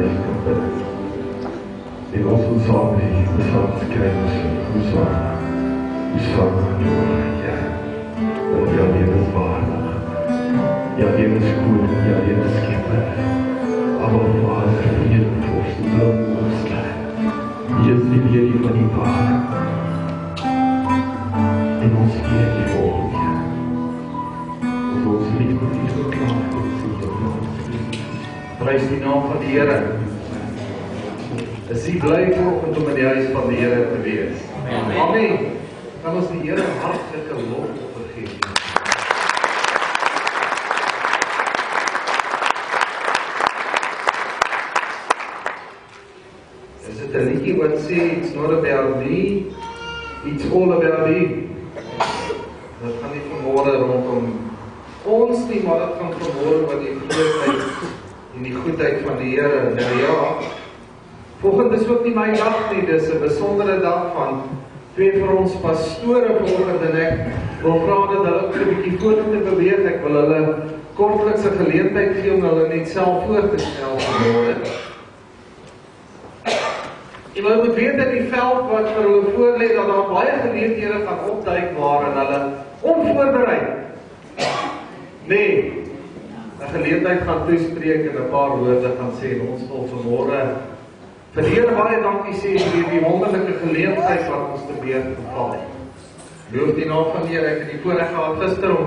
Gees kan bid. En ons wil saam die psalm skryf, hoe saam ja, dat jou lewe is waardig, jou lewe is goed, jou lewe is skepper, aber Vader, vrede, vorst, blom, ons sterk, hier is die lewe van die Vader, en ons lewe die volgende, ons lief met die verklaar, prys die naam van die Here. Is jy bly vanoggend om in die huis van die Here te wees? Amen. Kan ons die Here hartlike lof gee. Is dit 'n liedjie wat sê it's not about me, it's all about him. Dat gaan nie vanmôre rondom ons nie, maar dit gaan vanmôre wat die grootheid en die goedheid van die Here. Nou ja, volgende is ook nie my dag nie, dis 'n besondere dag van twee vir ons pastore vanoggend en ek wil vra dat hulle ook 'n bietjie vorentoe beweeg. Ek wil hulle kortliks 'n geleentheid gee om hulle net self voor te stel vanmôre. Jy moet weet dat die veld wat vir hulle voorlê, dat daar baie geleenthede gaan opduik waar en hulle onvoorbereid nee, 'n geleentheid gaan toespreek en 'n paar woorde gaan sê en ons wil vanmôre vir die Here baie dankie sê vir die wonderlike geleentheid wat ons te beurt geval het. Loof die naam van die Here. Ek het die voorreg gehad gister om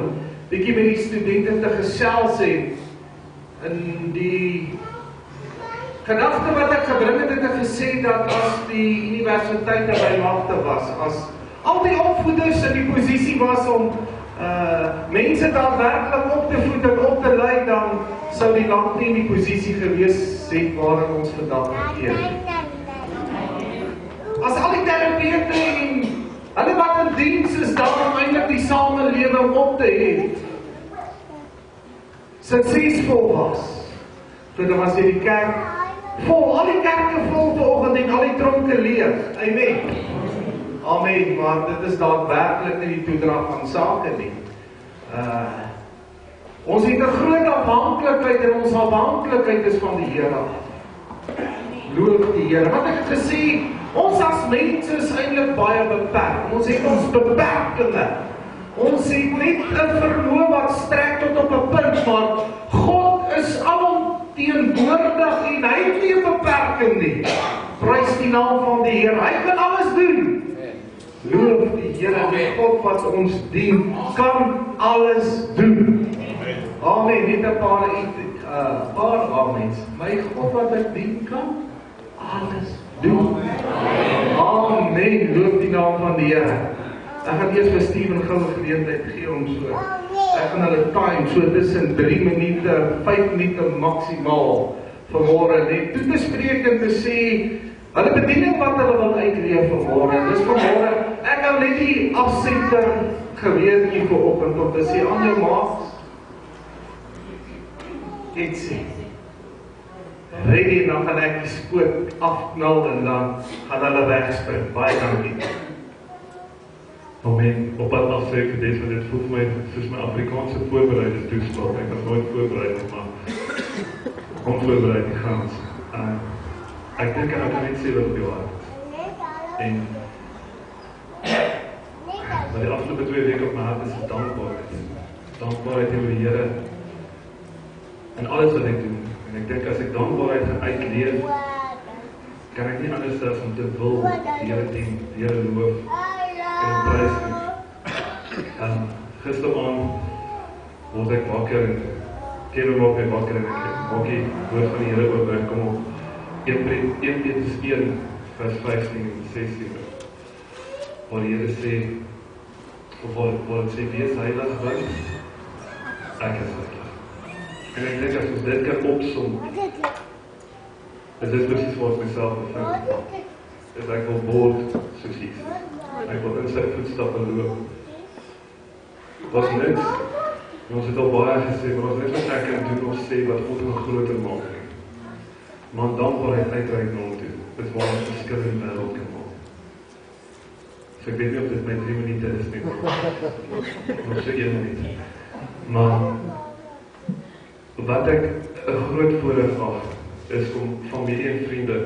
bietjie met die studente te gesels en in die gedagte wat ek gebring het, het ek gesê dat as die universiteite by magte was, as al die opvoeders in die posisie was om mense daadwerklik op te voed en op te lei, dan sou die land nie in die posisie gewees het waarin ons vandag verkeer. As al die terapeute en hulle wat in diens is, dan om eintlik die samelewing op te hê, suksesvol was. Toe was die kerk vol, al die kerke vol vanoggend en al die tronke leeg. Amen. Amen, maar dit is daadwerklik nie die toedrag van sake nie. Ons het 'n groot afhanklikheid en ons afhanklikheid is van die Here. Loof die Here. Wat ek het gesê, ons as mense is eintlik baie beperk. Ons het ons beperkings. Ons het net 'n vermoë wat strek tot op 'n punt, maar God is alomteenwoordig en hy het nie 'n beperking nie. Prys die naam van die Here. Hy kan alles doen. Loof die Here, die God wat ons dien, kan alles doen. Amen, net 'n paar amens. My God wat ek dien, kan alles doen. Amen, loof die naam van die Here. Ek gaan eers vir Steven gou 'n geleentheid gee om so. Ek gaan hulle time so tussen 3 minute, 5 minute maksimaal vanmôre net toe te spreek en te sê hulle bediening wat hulle wil uitleef vanmôre. Dis vanmôre, ek hou net die afsender geweet hier vanoggend om te sê aan jou maats, iets sê. Ready, dan gaan ek die skoot afknal en dan gaan hulle wegspring. Baie dankie. Amen. Op pad af sê ek vir dit voel vir my soos my Afrikaanse voorbereide toespraak. Ek was nooit voorbereid, maar onvoorbereid die gans. Ek dink ek kan net sê wat op jou hart is. En maar die afgelope 2 weke op my hart is dankbaarheid. Dankbaarheid oor die Here en alles wat ek doen. En ek dink as ek dankbaarheid gaan uitleef, kan ek nie anders as om te wil die Here dien, die Here loof en prys nie. Gisteraand word ek wakker en Kevin maak my wakker en ek maak die woord van die Here oor my kom op 1 Petrus 1 vers 15 en 16 waar die Here sê of waar het sê wees heilig want ek is heilig. En ek dink as ons dit kan opsom is dit precies wat ek myself bevind is ek wil word soos Jesus. Ek wil in sy voetstappe loop. Was niks. En ons het al baie gesê, maar ons net wat ek kan doen of sê wat God nog groter maak nie. Maar dankbaarheid uitreik na hom toe. Dis waar ons verskil in die wêreld kan maak. So ek weet nie of dit my 3 minute is nie. Nog so 1 minuut. Maar wat ek 'n groot voorreg af is om familie en vriende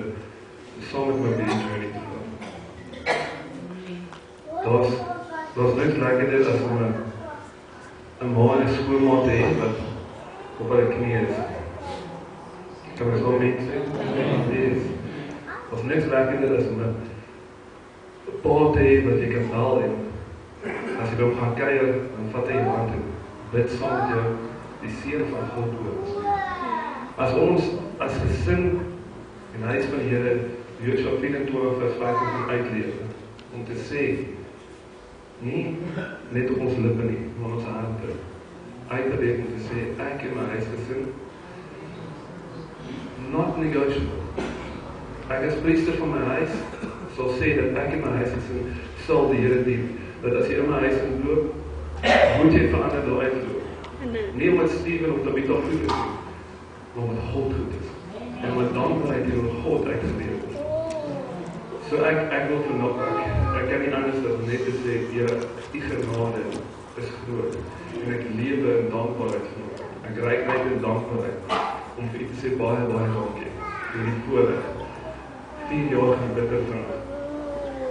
saam met my by die journey te gaan. Daar's niks lekkerder as om 'n ma en 'n skoonma te hê wat op hulle knie is. Kan ons al mee sê? Daar's niks lekkerder as om 'n pa te hê wat jy kan bel en as jy hom gaan kuier, dan vat hy jou hand en bid saam met jou die seën van God oor. As ons as gesin en huis van die Here Joshua 24 vers 5 uitleef om te sê, nie net op ons lippe nie, maar ons harte uit te leef om te sê, ek en my huisgesin not negotiable. Ek as priester van my huis sal sê dat ek en my huisgesin sal die Here dien. Dat as jy in my huis inloop, moet jy verander daar uitloop. Nie omdat Steven of Tabitha goed is, maar omdat God goed is. En omdat dankbaarheid teenoor God uitgeleef word. So ek wil vanoggend, ek kan nie anders as net te sê, Here, u genade is groot. En ek lewe in dankbaarheid vanoggend. Ek reik uit in dankbaarheid om vir u te sê baie dankie vir die voorreg. 4 jaar gebitter van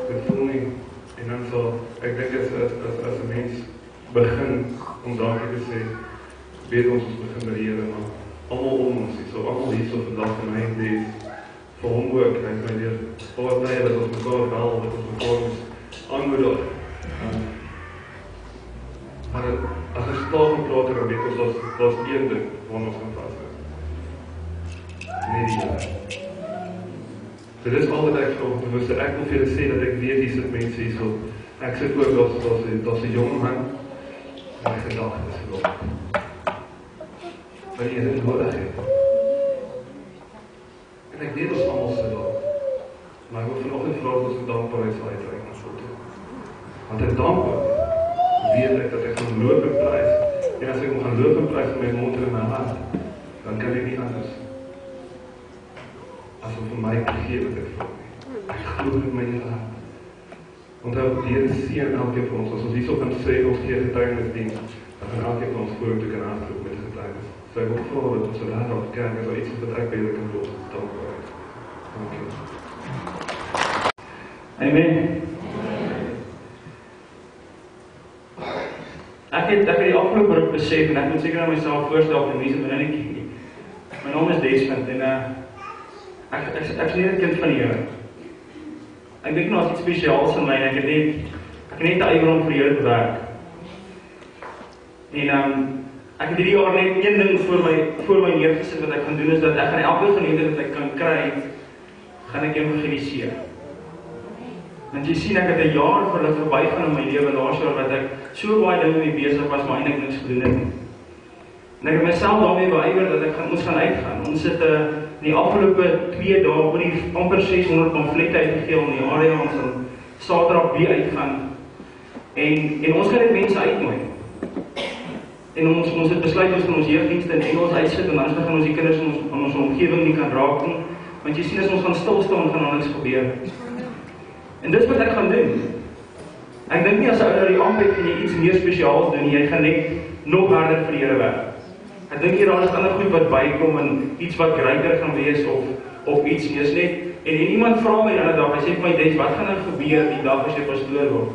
dit voel nie. En dan sal, ek dink as 'n mens begin om dankie te sê, weet ons begin met die Here, maar almal om ons, so almal hierso vandag in my lees, vir hom ook, hy my leer, baie bly dat ons mekaar wel, dat ons mekaar ons aanmoedig. Maar as ons taal gaan praat, dan weet ons, daar's een ding waarna ons gaan vashou. Nee, die Here. Dit is al wat ek vanoggend moes sê. Ek wil vir julle sê dat ek weet hier sit mense hierso. Ek sit ook daar's 'n jong man en hy gedagtes verloor. Wat jy dit nodig het. En ek weet ons almal sit daar. Maar ek wil vanoggend vra dat ons dankbaarheid sal uitreik na God toe. Want ek dankbaar weet ek dat ek gaan loop en prys. En as ek gaan loop en prys met my mond en my hart, dan kan ek nie anders as om vir my te gee wat ek voel. Ek glo met my hele hart. Onthou, die Here seën elkeen van ons. As ons hierso kan sê, ons gee getuienisdiens, dan gaan elkeen van ons vorentoe kan hardloop met getuienis. So ek wil vra dat ons raad op kerk is, iets wat ek by julle kan doen. Dankbaarheid. Dankie. Amen. Ek het die afgelope ruk besef, en ek moet seker aan myself voorstel vir mense binne die kerk. My naam is Desmond en ek is nie 'n kind van die Here. Ek dink nou as iets spesiaals in my en ek het net 'n ywer om vir die Here te werk. En ek het hierdie jaar net een ding voor my neergesit wat ek gaan doen is dat ek gaan elke geleentheid wat ek kan kry, gaan ek evangeliseer. Want jy sien ek het 'n jaar verbygaan in my lewe laas jaar wat ek so baie dinge mee besig was maar eintlik niks gedoen het nie. En ek het myself daarmee beywer dat ons gaan uitgaan. Ons het in die afgelope 2 dae oor die amper 600 pamflette uitgegee in die area, ons sal Saterdag weer uitgaan. En ons gaan net mense uitnooi. En ons het besluit ons gaan ons jeugdienste in Engels uitsit en anders gaan ons die kinders in ons omgewing nie kan raak nie. Want jy sien as ons gaan stil staan gaan daar niks gebeur. En dis wat ek gaan doen. Ek dink nie as ou nou die amp het en jy iets meer spesiaals doen, jy gaan net nog harder vir die Here werk. Ek dink hier daar is ander goed wat bykom en iets wat greater gaan wees of iets nie. Is net en iemand vra my die ander dag, hy sê vir my Des, wat gaan nou gebeur die dag as jy pastoor word?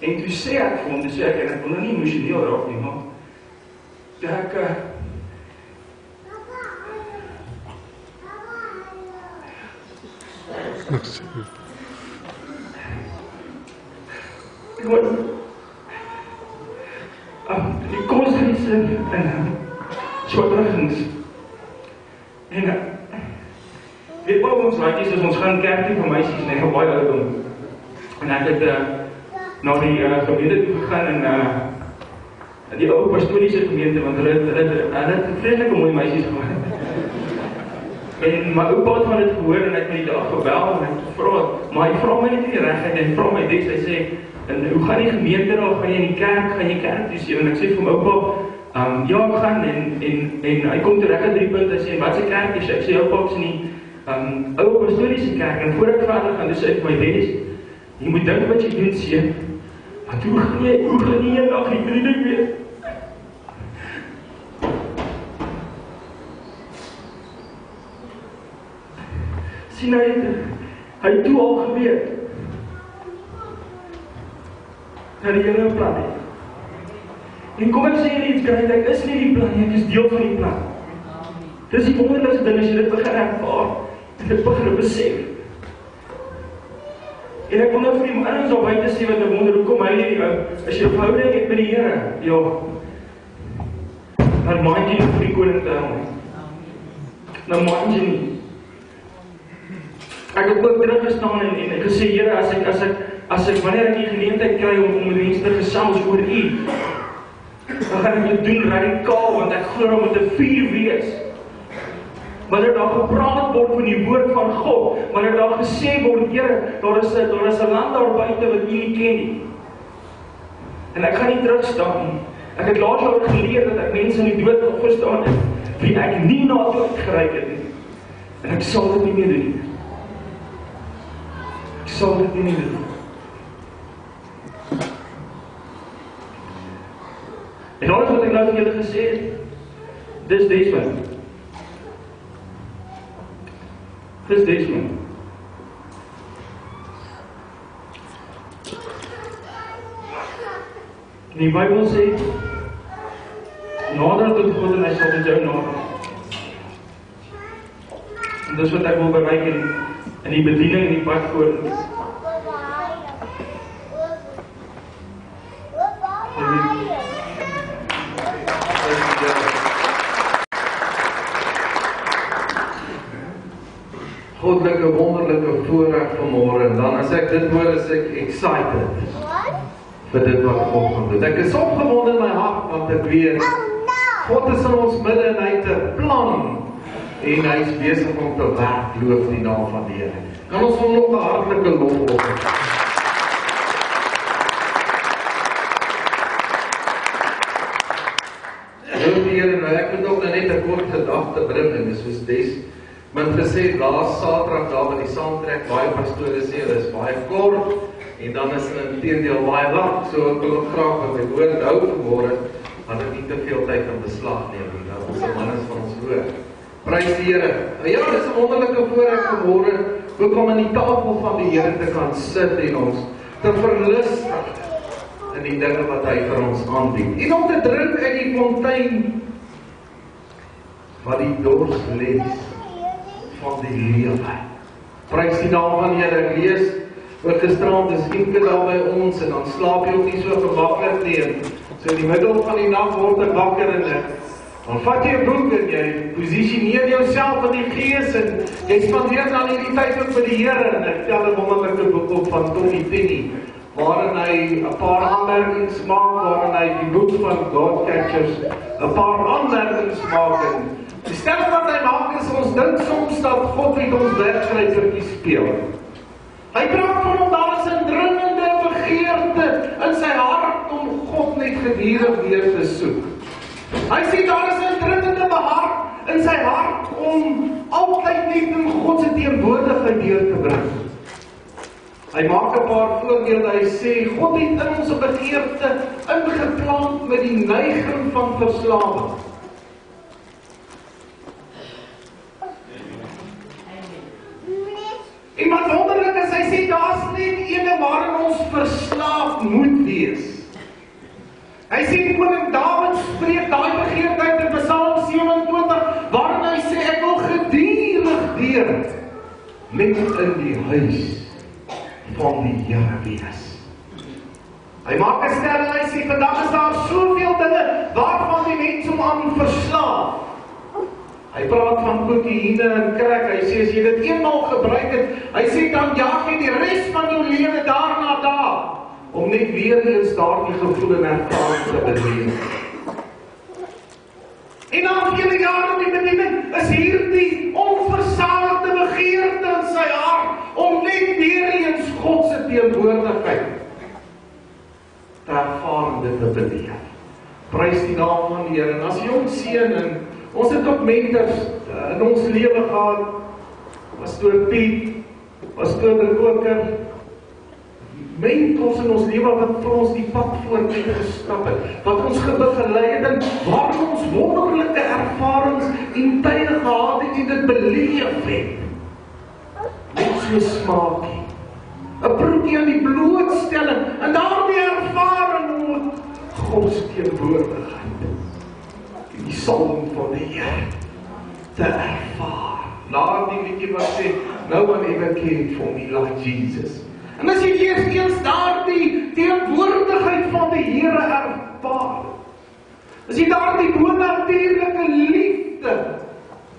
En toe sê ek vir hom, en ek wil nou nie emosioneel raak nie, maar toe ek die koshuise en swaardragings. En weet wat ons raadjies is, ons gaan kerk toe vir meisies en ek gaan baie ouderdom. En ek het na die gemeente toe gegaan en die ou pastoorlike gemeente, want hulle het vreeslike mooi meisies gehad. En my oupa het van dit gehoor en ek het my die dag gebel en ek vra, maar hy vra my net nie regtig, hy vra my Des, hy sê, en hoe gaan die gemeente daar, gaan jy in die kerk, gaan jy kerk toe sê, en ek sê vir my oupa, ja ek gaan, en hy kom terug aan 3 punte, hy sê, wat is die kerk is? Ek sê, oupa, ek sê nie, ou pastoorlike kerk, en voor ek verder gaan, dus sê ek vir my Des, jy moet dink wat jy doen sê, maar hoe gaan jy eendag die bediening weet? sien hy toe al geweet dat die Here 'n plan het. En kom ek sê julle iets, ek is nie die plan nie, ek is deel van die plan. Dis die wonderlikste ding as jy dit begin ervaar en dit begin besef. En ek wil nou vir die mannes al buite sê wat ek wonder, hoekom hy nie, as jy 'n verhouding het met die Here, ja, dan maak jy nie vir die koning te hou. Dan maak jy nie. Ek het ook teruggestaan en gesê, Here, as ek wanneer ek die geleentheid kry om met mense te gesels oor U, dan gaan ek dit doen radikaal, want ek glo om met 'n vuur wees. Wanneer daar gepraat word van die woord van God, wanneer daar gesê word, Here, daar is 'n land daar buite wat U nie ken nie. En ek gaan nie terugstaan nie. Ek het laas al geleer dat ek mense in die dood nog verstaan het, wie ek nie na dood gereik het nie. En ek sal dit nie meer doen nie. Ek sal dit nie meer doen. En alles wat ek nou vir julle gesê het, dis Desmond. Dis Desmond. En die Bybel sê, nader tot God en hy sal met jou nader. En dis wat ek wil bereik in die bediening en die pad vorentoe. Godlike, wonderlike voorreg vanmôre, en dan as ek dit hoor, is ek excited vir dit wat God gaan doen. Ek is opgewonde in my hart, want ek weet, God is in ons midde en hy het 'n plan, en hy is besig om te werk, loof die naam van die Here. Kan ons hom nog 'n hartlike lof offer? Loof die Here, nou ek moet ook net 'n kort gedagte bring, en dis soos Des men gesê, laas Saterdag daar by die saamtrek, baie pastore sê, dit is baie kort, en dan is dit inteendeel baie lang, so ek wil graag met my woord hou vanmôre, want ek nie te veel tyd in beslag neem nie, dat ons mannes van ons hoor. Prys die Here. Ja, dis 'n wonderlike voorreg vanmôre, ook om aan die tafel van die Here te kan sit en ons te verlustig in die dinge wat hy vir ons aanbied. En om te drink uit die fontein wat die dors les van die lewe. Prys die naam van die Here. Ek lees oor gisterand, is Wienke daar by ons, en dan slaap jy ook nie so gemaklik nie. So in die middel van die nag word ek wakker en dan vat jy 'n boek en jy posisioneer jouself in die gees en jy spandeer dan hierdie tyd ook met die Here, en ek tel 'n wonderlike boek op van Tony Penny, waarin hy 'n paar aanmerkings maak, waarin hy die boek van God Catchers 'n paar aanmerkings maak, en die stelling wat hy maak is, ons dink soms dat God met ons wedstrydertjie speel. Hy praat van hom, daar is 'n dringende begeerte in sy hart om God net gedurig weer te soek. Hy sê daar is 'n dringende behart in sy hart om altyd net in God se teenwoordigheid deur te bring. Hy maak 'n paar voorbeelde. Hy sê God het in ons 'n begeerte ingeplant met die neiging van verslawing. En wat wonderlik is, hy sê daar's net ene waarin ons verslaaf moet wees. Hy sê koning Dawid spreek daai begeertheid in Psalm 27, waarin hy sê ek wil gedurig deur net in die huis van die Here wees. Hy maak 'n stelling, hy sê vandag is daar soveel dinge waarvan die mens hom aan verslaaf. Hy praat van kokaïne en crack. Hy sê as jy dit eenmaal gebruik het, hy sê dan jaag jy die res van jou lewe daarna daar, om net weer eens daardie gevoel en ervaring te beleef. En na vele jare in die bediening is hierdie onversadigde begeerte in sy hart om net weer eens God se teenwoordigheid te ervaar en dit te beleef. Prys die naam van die Here. En as jy hom seën, en ons het ook mentors in ons lewe gehad, Pastoor Piet, Pastoor De Koker, mentors in ons lewe wat vir ons die pad vorentoe gestap het, wat ons begelei het en waar ons wonderlike ervarings en tye gehad het en dit beleef het. so smaakie. 'n proekie aan die blootstelling, en daardie ervaring moet Gods teenwoordigheid, die salwing van die Here, te ervaar. Laat die liedjie wat sê, no one ever cared for me like Jesus. En as jy eers daardie teenwoordigheid van die Here ervaar, as jy daardie bonatuurlike liefde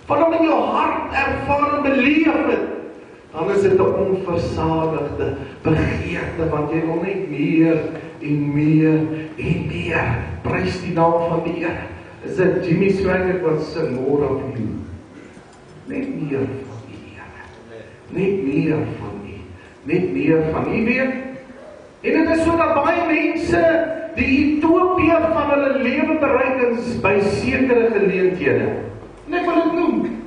van hom in jou hart ervaar en beleef het, dan is dit 'n onversadigde begeerte, want jy wil net meer en meer en meer. Prys die naam van die Here. Is dit Jimmy Swaggart wat sing, more of you? Net meer van die Here. Net meer van U. Net meer van U weet. En dit is so dat baie mense die utopie van hulle lewe bereik by sekere geleenthede. En ek wil dit noem.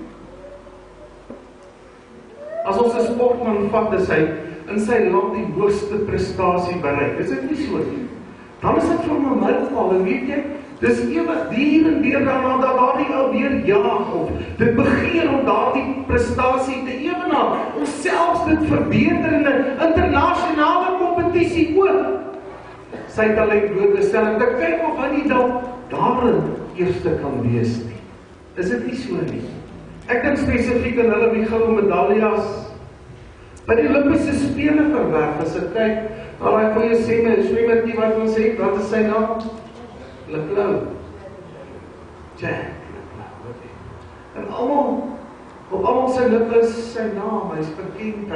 As ons 'n sportman vat, is hy in sy land die hoogste prestasie bereik. Is dit nie so nie? Dan is dit vir my mylpaal, en weet jy, dis ewig duur en weer daarna dat daardie ou weer jaag of dit begeer om daardie prestasie te ewenaar, om selfs dit verbeter in 'n internasionale kompetisie ook. Sy talent blootgestel en te kyk of hy nie dalk daarin eerste kan wees nie. Is dit nie so nie? Ek dink spesifiek in hulle wie goue medaljes by die Olympiese Spele verwerf, as ek kyk na daai goeie swemmertjie wat ons het, wat is sy naam? Leclerc. Jack Leclerc. En op almal sy lippe is sy naam, hy's bekend,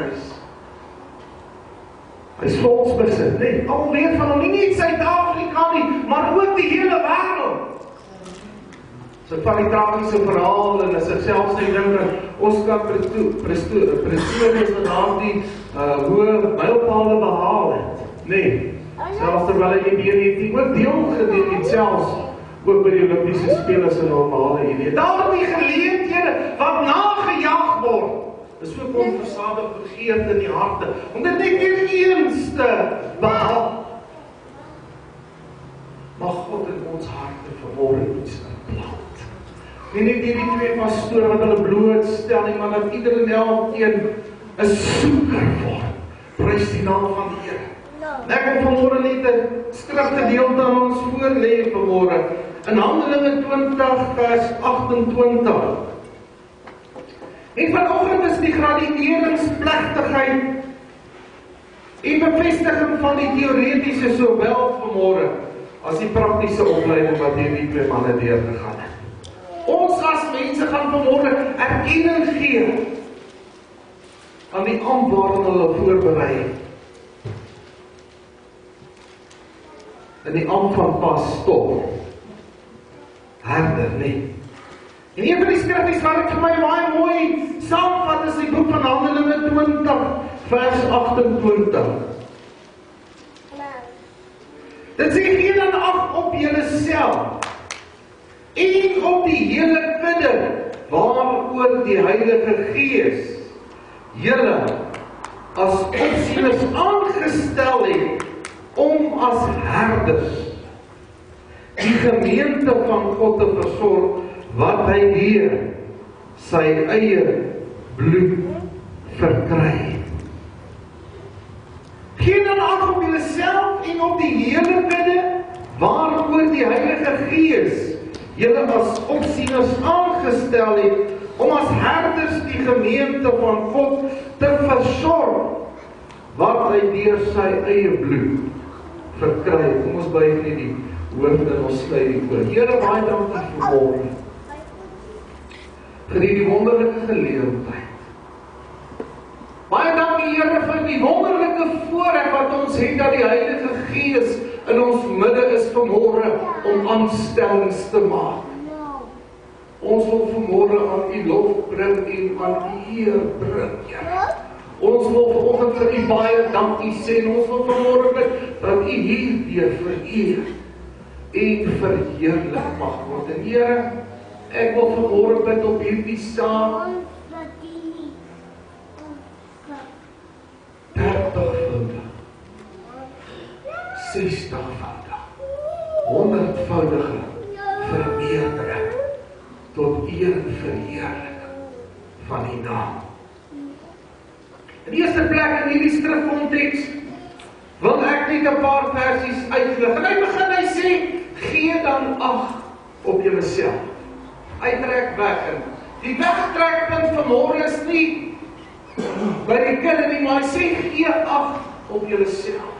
hy's volksbesit, nee, almal weet van hom, nie net Suid-Afrika nie, maar ook die hele wêreld. So van die tragiese verhaal, en as ek selfs nie dink dat Oscar Pistorius wat daardie hoë mylpale behaal het. Nee, selfs terwyl hy die ook deel geneem het, selfs ook by die Olympiese Spele is 'n normale idee. Daardie geleenthede wat nagejaag word, is so onversadigde begeerte in die harte, om dit net weer eens te behaal. Mag God in ons harte vanmôre iets implant. En nie die twee pastore wat hulle blootstel nie, maar dat ieder en elkeen 'n soeker word. Prys die naam van die Here. Ek wil vanmôre net 'n skrifgedeelte aan ons voorlê vanmôre. In Handelinge 20 vers 28. En vanoggend is die gradueringsplegtigheid en bevestiging van die teoretiese sowel vanmôre as die praktiese opleiding wat hierdie twee manne deurgegaan het. Ons as mense gaan vanmôre erkenning gee aan die ampt waarin hulle voorberei het. In die ampt van pastoor, herder, nee. En een van die skrifgies wat ek vir my baie mooi saamvat is die boek van Handelinge 20 vers 28. Dit sê gee dan ag op julleself en op die hele kudde waaroor die Heilige Gees julle as opsieners aangestel het om as herders die gemeente van God te versorg wat hy deur sy eie bloed verkry het. Gee dan ag op julleself en op die hele kudde waaroor die Heilige Gees julle as opsieners aangestel het om as herders die gemeente van God te versorg wat hy deur sy eie bloed verkry het. Kom ons buig net die hoofde en ons sluit die oë. Here, baie dankie vir môre. Vir die wonderlike geleentheid. Baie dankie Here vir die wonderlike voorreg wat ons het dat die Heilige Gees in ons midde is vanmôre om aanstellings te maak. Ons wil vanmôre aan U lof bring en aan U eer bring, Here. Ons wil vanoggend vir U baie dankie sê en ons wil vanmôre bid dat U hierdeur vereer en verheerlik mag word. En Here, ek wil vanmôre bid op hierdie saam 30voudig, 60voudig, 100voudige vermeerdering tot eer en verheerliking van U naam. In die eerste plek in hierdie skrifkonteks wil ek net 'n paar versies uitlig. En hy sê, gee dan ag op julleself. Hy trek weg. En die wegtrekpunt vanmôre is nie by die kinde nie, maar hy sê, gee ag op julleself.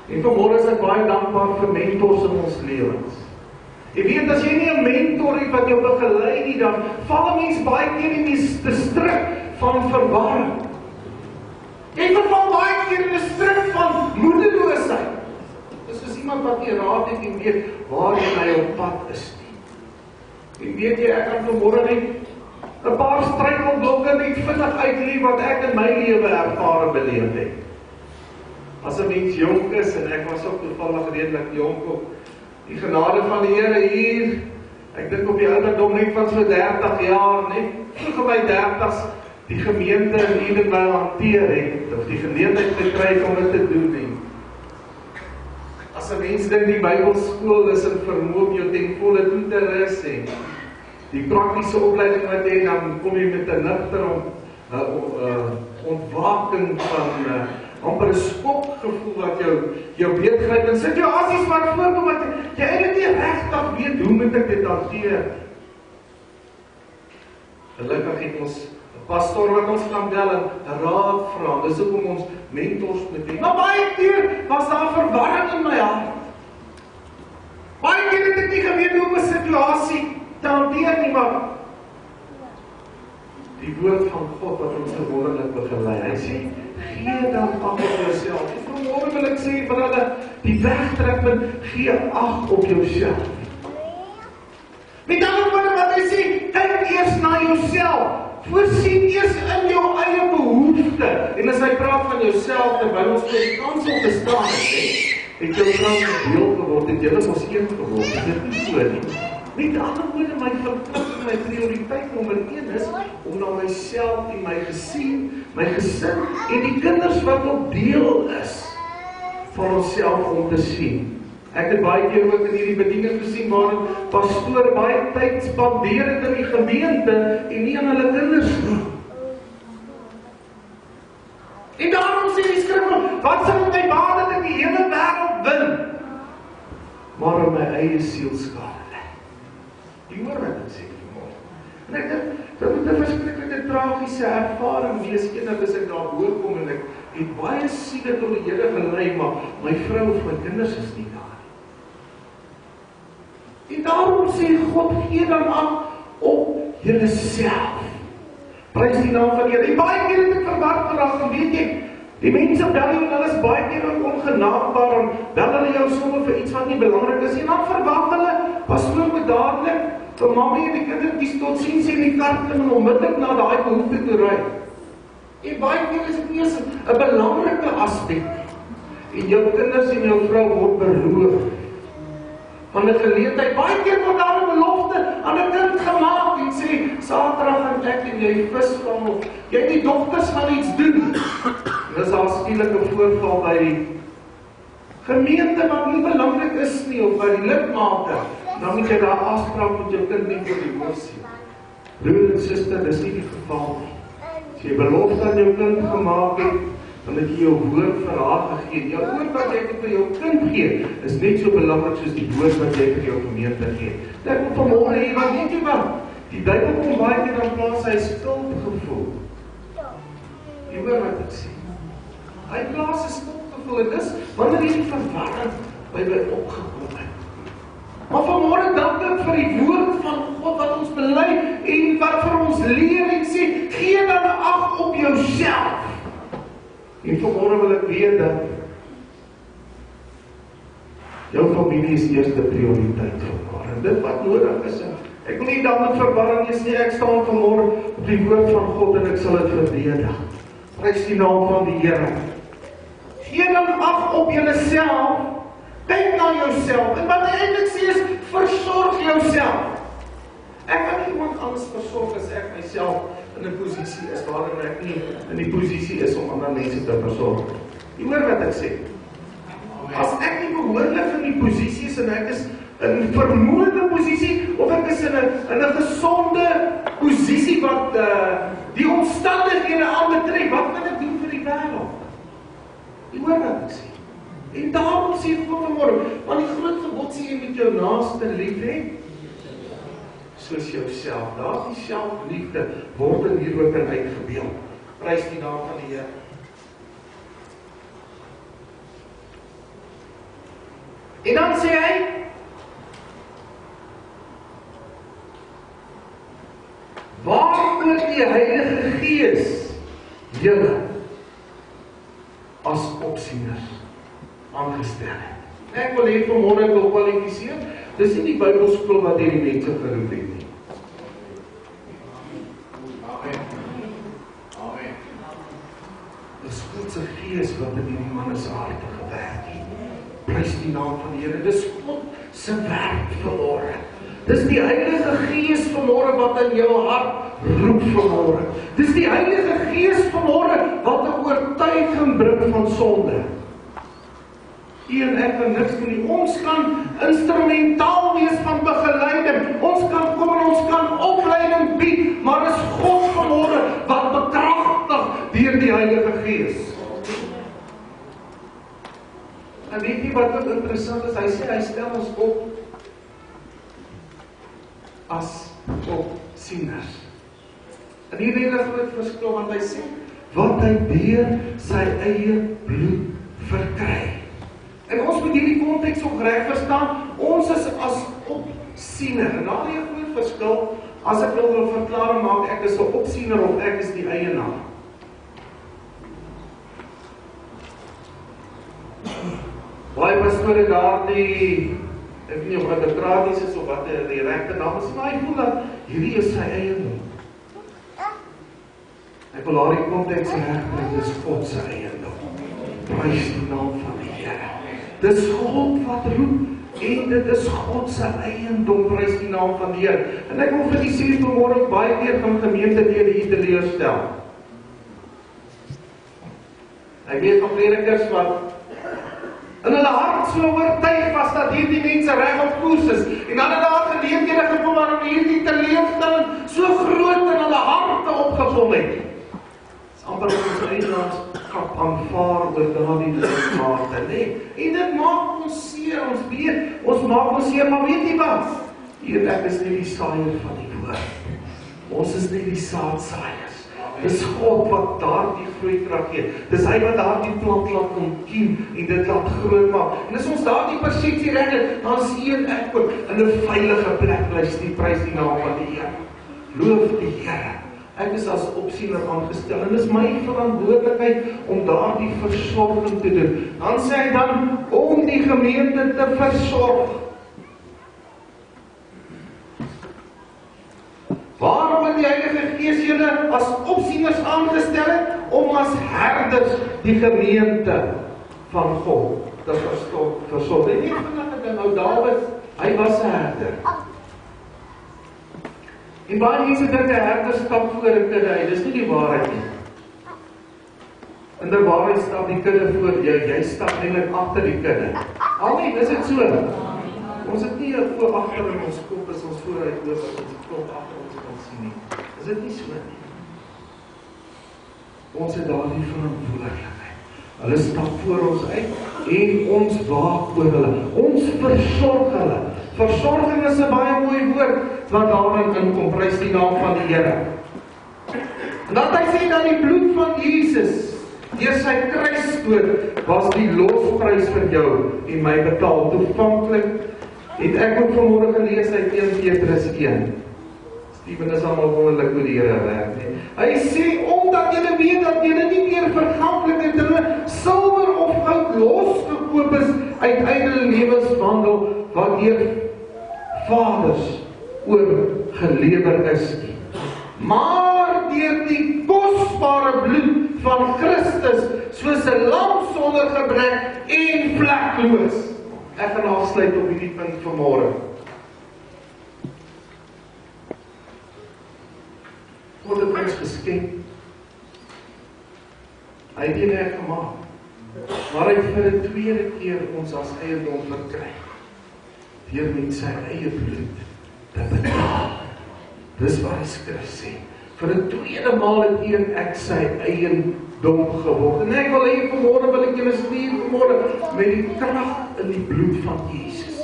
En vanmôre is ek baie dankbaar vir mentors in ons lewens. Jy weet, as jy nie 'n mentor het wat jou begelei nie, dan val 'n mens baie keer in die strik van verwarring. Jy verval baie keer in 'n strik van moedeloosheid. Dis is iemand wat nie raad het en weet waarheen hy op pad is nie. En weet jy, ek kan vanmôre net 'n paar struikelblokke net vinnig uitlei wat ek in my lewe ervaar en beleef het. As 'n mens jonk is, en ek was ook toevallig redelik jonk op die genade van die Here hier, ek dink op die ouderdom net van so 30 jaar, net vroeg by 30's, die gemeente in Edenvale hanteer het, of die geleentheid gekry om dit te doen nie. As 'n mens dink die Bybelskool is in vermoë om jou ten volle toe te rus en die praktiese opleiding wat jy, dan kom jy met 'n nigter ontwaking van amper 'n skokgevoel wat jou beetgryp en situasies wat voorkom wat jy eintlik nie regtig weet hoe moet ek dit hanteer. Gelukkig het ons 'n pastoor wat ons kan bel en raad vra. Dis hoekom ons mentors moet hê. Maar baie keer was daar verwarring in my hart. Baie keer het ek nie geweet hoe om 'n situasie te hanteer nie, maar die woord van God wat ons wonderlik begelei. Hy sê, gee dan ag op jouself. En vanmôre wil ek sê vir hulle, die wegtrekpunt, gee ag op jouself. Met ander woorde wat hy sê, kyk eers na jouself. Voorsien eers in jou eie behoefte. En as hy praat van jouself, terwyl ons vir die kansel te staan het jou vrou deel geword, het julle mos een geword. Dit is nie so nie. Met ander woorde, my verpligting, my prioriteit nommer 1 is om na myself en my gesin en die kinders wat op deel is van onsself om te sien. Ek het baie keer ook in hierdie bediening gesien waar pastoor baie tyd spandeer het in die gemeente en nie aan hulle kinders nie. En daarom sê die skrif, wat sal my baat dat ek die hele wêreld win, maar om my eie siel skade lê. Jy hoor wat ek sê vanmôre. En ek dink, dit moet 'n verskriklike tragiese ervaring wees, eendag as ek daar hoorkom en ek het baie siele tot die Here gelei, maar my vrou of my kinders is nie daar. En daarom sê God, gee dan ag op julleself. Prys die naam van die Here. En baie keer het ek verward geraak, en weet jy, die mense bel jou, hulle is baie keer ongenaakbaar, en bel hulle jou sommer vir iets wat nie belangrik is, en dan verwag hulle, pastoor moet dadelik, vir mamma en die kindertjies tot sien sê die kar klim en onmiddellik na daai behoefte toe ry. En baie keer is dit nie eens 'n belangrike aspek nie. En jou kinders en jou vrou word beroof van 'n geleentheid. Baie keer word daar 'n belofte aan 'n kind gemaak en sê, Saterdag gaan ek en jy visvang of jy het die dogters van iets doen. En dis daar skielik 'n voorval by die gemeente wat nie belangrik is nie, of by die lidmate. Dan moet jy daar afspraak met jou kind nie vir die hoof sien. Broer en suster, dis nie die geval nie. As jy belofte aan jou kind gemaak het, dan het jy jou woord vir haar gegee. Jou woord wat jy vir jou kind gee, is net so belangrik soos die woord wat jy vir jou gemeente gee. Ek moet vanmôre hier, want weet jy wat? Die duiwel kom baie keer dan plaas hy skuldgevoel. Jy hoor wat ek sê? Hy plaas 'n skuldgevoel en dis wanneer die verwarring by my opgekom het. Maar vanmôre dank ek vir die woord van God wat ons bely en wat vir ons leer en sê, gee dan ag op jouself. En vanmôre wil ek weet dat jou familie is eerste prioriteit vir mekaar. En dit wat nodig is, ek wil nie dan met verwarring is nie, ek staan vanmôre op die woord van God en ek sal dit verdedig. Prys die naam van die Here. Gee dan ag op julleself. Kyk na jouself. En wat hy eintlik sê is, versorg jouself. Ek kan nie iemand anders versorg as ek myself in 'n posisie is waarin ek nie in die posisie is om ander mense te versorg. Jy hoor wat ek sê? As ek nie behoorlik in die posisie is en ek is in 'n vermoëde posisie of ek is in 'n gesonde posisie wat die omstandighede aanbetref, wat kan ek doen vir die wêreld? Jy hoor wat ek sê. En daarom sê God vanmôre, want die groot gebod sê jy moet jou naaste lief hê, soos jouself. Daar die selfliefde word in hier ook in uitgebeeld. Prys die naam van die Here. En dan sê hy, waaroor die Heilige Gees julle as opsieners aangestel het. Ek wil hê vanmôre ek wil kwalifiseer, dis nie die Bybelskool wat hierdie mense geroep het nie. Amen. Amen. Dis God se Gees wat in die manne se harte gewerk het. Prys die naam van die Here. Dis God se werk vanmôre. Dis die Heilige Gees vanmôre wat in jou hart roep vanmôre. Dis die Heilige Gees vanmôre wat 'n oortuiging bring van sonde. U en ek kan niks doen nie. Ons kan instrumentaal wees van begeleiding. Ons kan kom en ons kan opleiding bied, maar dis God vanmôre wat bekragtig deur die Heilige Gees. En weet jy wat interessant is? Hy sê hy stel ons op as opsieners. En hier is 'n groot verskil, want hy sê wat hy deur sy eie bloed verkry. En ons moet hierdie konteks ook reg verstaan. Ons is as opsiener. En daar is 'n groot verskil as ek nou wil verklaring maak ek is 'n opsiener of ek is die eienaar. Baie pastore daardie ek weet nie of dit tradies is of wat die regte naam is, maar hy voel dat hierdie is sy eiendom. Ek wil daardie konteks regbring, dis God se eiendom. Prys die naam van die Here. Dis God wat roep en dit is God se eiendom, prys die naam van die Here. En ek wil vir die sê vanmôre baie keer van gemeentelede hier teleurstel. Ek weet van predikers wat in hulle hart so oortuig was dat hierdie mense reg op koers is. En dan het daar geleenthede gekom waarom hierdie teleurstelling so groot in hulle harte opgekom het. Dis amper as ons eienaarskap aanvaar oor daardie lidmate, nê? En dit maak ons seer, ons weet, ons maak ons seer, maar weet jy wat? Hier ek is nie die saaier van die woord. Ons is nie die saadsaaiers. Dis God wat daardie groeikrag gee. Dis hy wat daardie plant laat ontkiem en dit laat groot maak. En as ons daardie persepsie reg het, dan sien ek ook in 'n veilige plek bly die prys die naam van die Here. Loof die Here. Ek is as opsiener aangestel en dis my verantwoordelikheid om daardie versorging te doen. Dan sê hy dan om die gemeente te versorg. Waarom het die Heilige Gees julle as opsieners aangestel het? Om as herders die gemeente van God te versorg. En nie vanaf ek nou Dawid, hy was 'n herder. En baie mense dink 'n herder stap voor 'n kudde uit. Dis nie die waarheid nie. In die waarheid stap die kudde voor jou, jy stap eintlik agter die kudde. Amen, is dit so? Ons het nie 'n oog agter in ons kop as ons vooruit loop as ons die klomp agter ons kan sien nie. Is dit nie so nie? Ons het daardie verantwoordelikheid. Hulle stap voor ons uit en ons waak oor hulle. Ons versorg hulle. Versorging is 'n baie mooi woord wat daarin inkom. Prys die naam van die Here. En dan hy sê dat die bloed van Jesus deur sy kruisdood was die losprys vir jou en my betaal. Toepanklik het ek ook vanmôre gelees uit 1 Petrus 1. Steven is almal wonderlik hoe die Here werk, nee. Hy sê, omdat julle weet dat julle nie meer verganklik dinge, silwer of goud losgekoop is uit ydelle lewenswandel wat deur vaders oorgelewer is nie. Maar deur die kosbare bloed van Christus, soos 'n lam sonder gebrek en vlekloos. Ek gaan afsluit op hierdie punt vanmôre. God het ons geskep. Hy het nie net gemaak, maar hy het vir 'n tweede keer ons as eiendom verkry. Deur met sy eie bloed te betaal. Dis wat die Skrif sê. Vir 'n tweede maal het U en ek sy eiendom geword. En ek wil hê vanmôre wil ek julle stuur vanmôre met die krag in die bloed van Jesus.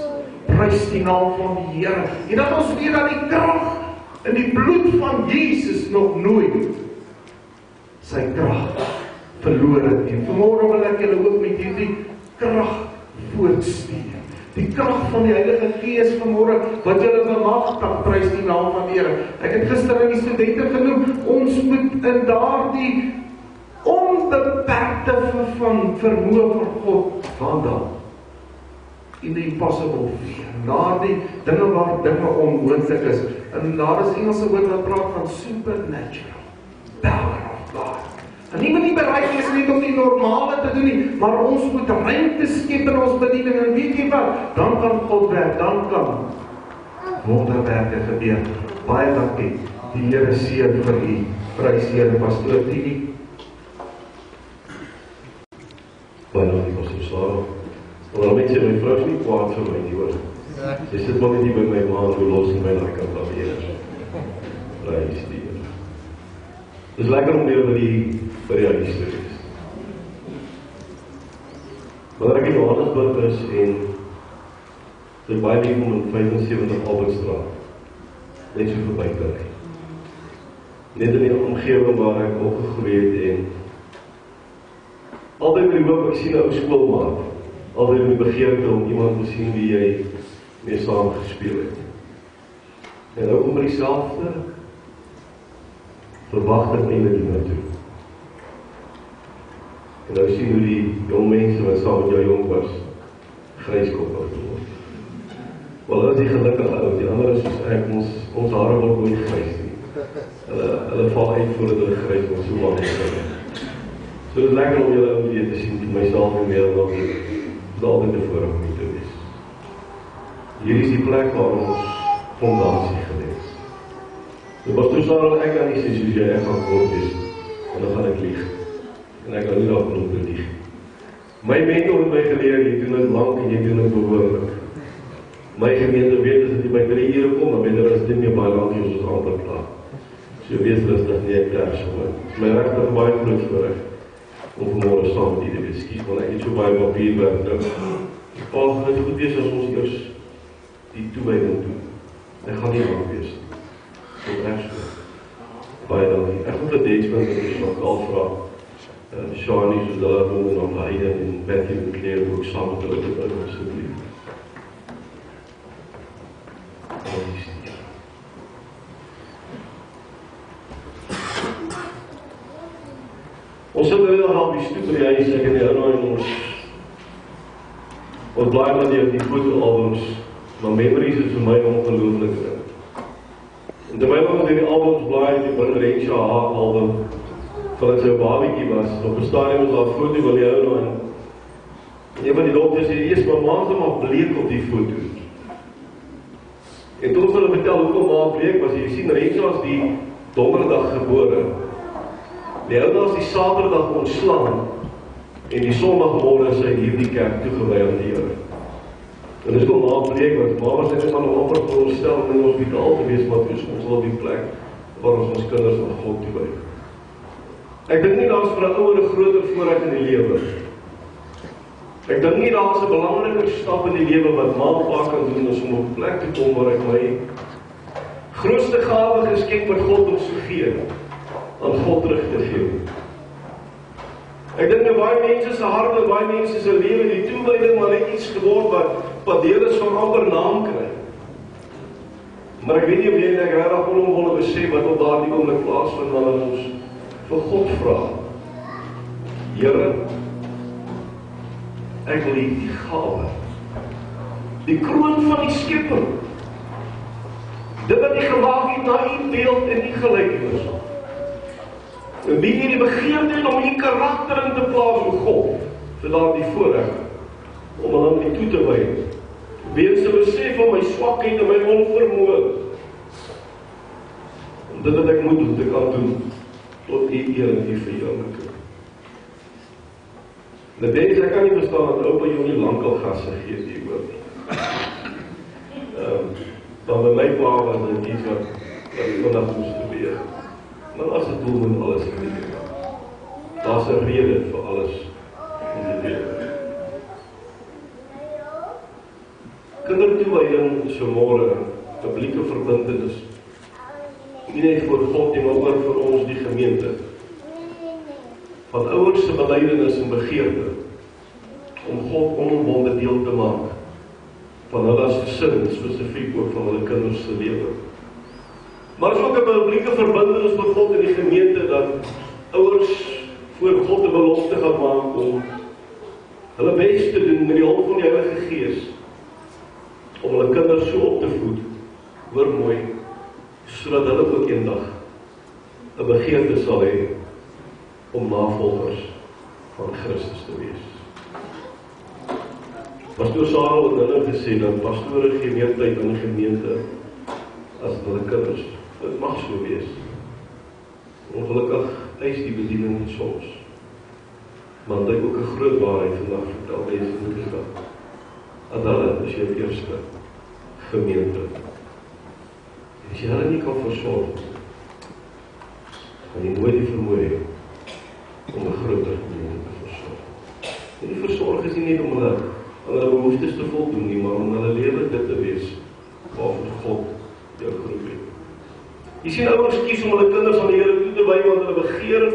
Prys die naam van die Here. En dat ons weet dat die krag in die bloed van Jesus nog nooit sy krag verloor het. En vanmôre wil ek julle ook met hierdie krag voortstuur. Die krag van die Heilige Gees vanmôre wat julle bemagtig, prys die naam van die Here. Ek het gister aan die studente genoem, ons moet in daardie onbeperkte vermoë van God wandel. In the impossible fear. Daardie dinge waar dinge onmoontlik is. En daar is Engelse woord wat praat van supernatural power of God. En nie moet nie bereid is net om die normale te doen nie, maar ons moet ruimte skep in ons bediening. En weet jy wat? Dan kan God werk, dan kan wonderwerke gebeur. Baie dankie. Die Here seën vir u. Prys die Here, pastoor Tini. Baie dankie, pastoor Sarah. Maar met sy, my vrou is nie kwaad vir my nie, hoor. Sy sit maar net hier by my ma, hoe los in my kant af hier. Prys die Here. Het is lekker om weer by die huis te wees. Maar ek in Johannesburg is en sy baie lief om in 75 Albertstraat net so verby te ry. Net in die omgewing waar ek opgegroei het en altyd met die hoop, ek sien 'n ou skoolmaat. Altyd met die begeerte om iemand te sien wie jy mee saam gespeel het. En ook om by dieselfde verwagting einde die naartoe. En nou sien hoe die jong mense wat saam met jou jong was, gryskop afgeword. Wel, hulle is die gelukkige ou, die ander is soos ek, ons hare word nooit grys nie. Hulle val uit voordat hulle grys word, so lang is. So dit is lekker om julle ou weer te sien, vir myself en meer nog altyd tevore om nie te wees. Hier is die plek waar ons fondasie gelê is. So pastoor Sarah, ek kan nie sê soos jy ek gaan kort wees, en dan gaan ek lieg. En ek kan nie daarvan om te lieg. My mentor het my geleer, jy doen dit lang en jy doen dit behoorlik. My gemeente weet as jy by 3 ure kom, dan weet as dit nie baie lang is, ons altyd klaar. So wees rustig nie ek daar so. My regtig baie groot voorreg om vanmôre saam met julle te wees, want ek het so baie papierwerk nou. Paul, gaan dit goed wees as ons eers die toewyding doen. Ek gaan nie lang wees. Tot reg so. Baie dankie. Ek wil dit punt dat ek nog al vra. Shani, soos hulle noem en aan Heide en Betty en Claire ook saam met hulle te bring asseblief. Ons sit weer al die stoep by die huis, ek en die ou en ons blaai maar die fotoalbums, maar memories is vir my ongelooflik. En terwyl ons die albums blaai, die Bringerensia album, van dat sy 'n babietjie was, op 'n stadium was daar 'n foto van die ou en een van die dokters sê, eers maar maak hom maar bleek op die foto. En toe ons hulle vertel hoekom maar bleek was, jy sien Rensia is die donderdag gebore. Die ou was die Saterdag ontslaan en die Sondagmôre is hy hierdie kerk toegewy aan die Here. En dis kom maar bleek want maar was net van 'n amper voorstel om in die hospitaal te wees, maar ons sal op die plek waar ons kinders aan God toewy. Ek dink nie daar is vir 'n ouer 'n groter voorreg in die lewe. Ek dink nie daar is 'n belangriker stap in die lewe wat ma en pa kan doen as om op 'n plek te kom waar ek my grootste gawe geskenk met God ons gegee aan God terug te gee. Ek dink baie mense se harte, baie mense se lewe die toewyding maar net iets geword wat deel is van amper naam kry. Maar ek weet nie of jy en ek regtig onmoontlik besef wat op daardie oomblik plaasvind wanneer ons vir God vra. Here, ek wil die gawe, die kroon van die Skepper, dit wat jy gemaak het na u beeld en u gelykenis. En bied jy die begeerte om die karakter in te plaas vir God, vir daardie voorreg, om aan die toe te wy. Weens te besef van my swakheid en my onvermoë, om dit wat ek moet doen, te kan doen, tot die eer en die verheerliking. En dit ek kan nie verstaan dat oupa jou nie lankal gasse gee die hoor nie. Dan by my pa was dit iets wat vandag moes gebeur. Want as 'n doel moet alles in die lewe. Daar's 'n rede vir alles in die lewe. Kindertoewyding is vanmôre 'n publieke verbintenis. Nie net vir God nie, maar ook vir ons die gemeente. Van ouers se belydenis en begeerte om God onomwonde deel te maak van hulle as gesin, spesifiek ook van hulle kinders se lewe. Maar is ook 'n publieke verbintenis met God in die gemeente dat ouers voor God 'n belofte gaan maak om hulle bes te doen met die hulp van die Heilige Gees om hulle kinders so op te voed, hoor mooi, sodat hulle ook eendag 'n begeerte sal hê om navolgers van Christus te wees. Pastoor Sarah het hulle gesê dat pastore gee meer tyd aan die gemeente as hulle kinders. Dit mag so wees. Ongelukkig eis die bediening soms. Maar dit is ook 'n groot waarheid vandag vertel mense in die stad. Dat hulle is jou eerste gemeente. As jy hulle nie kan versorg, gaan jy nooit die vermoë hê om 'n groter gemeente te versorg. En die versorg is nie net om hulle behoeftes te voldoen nie, maar om hulle lewe dit te wees waarvoor God jou geroep het. Jy sien ouers kies om hulle kinders aan die Here toe te wy want hulle begeer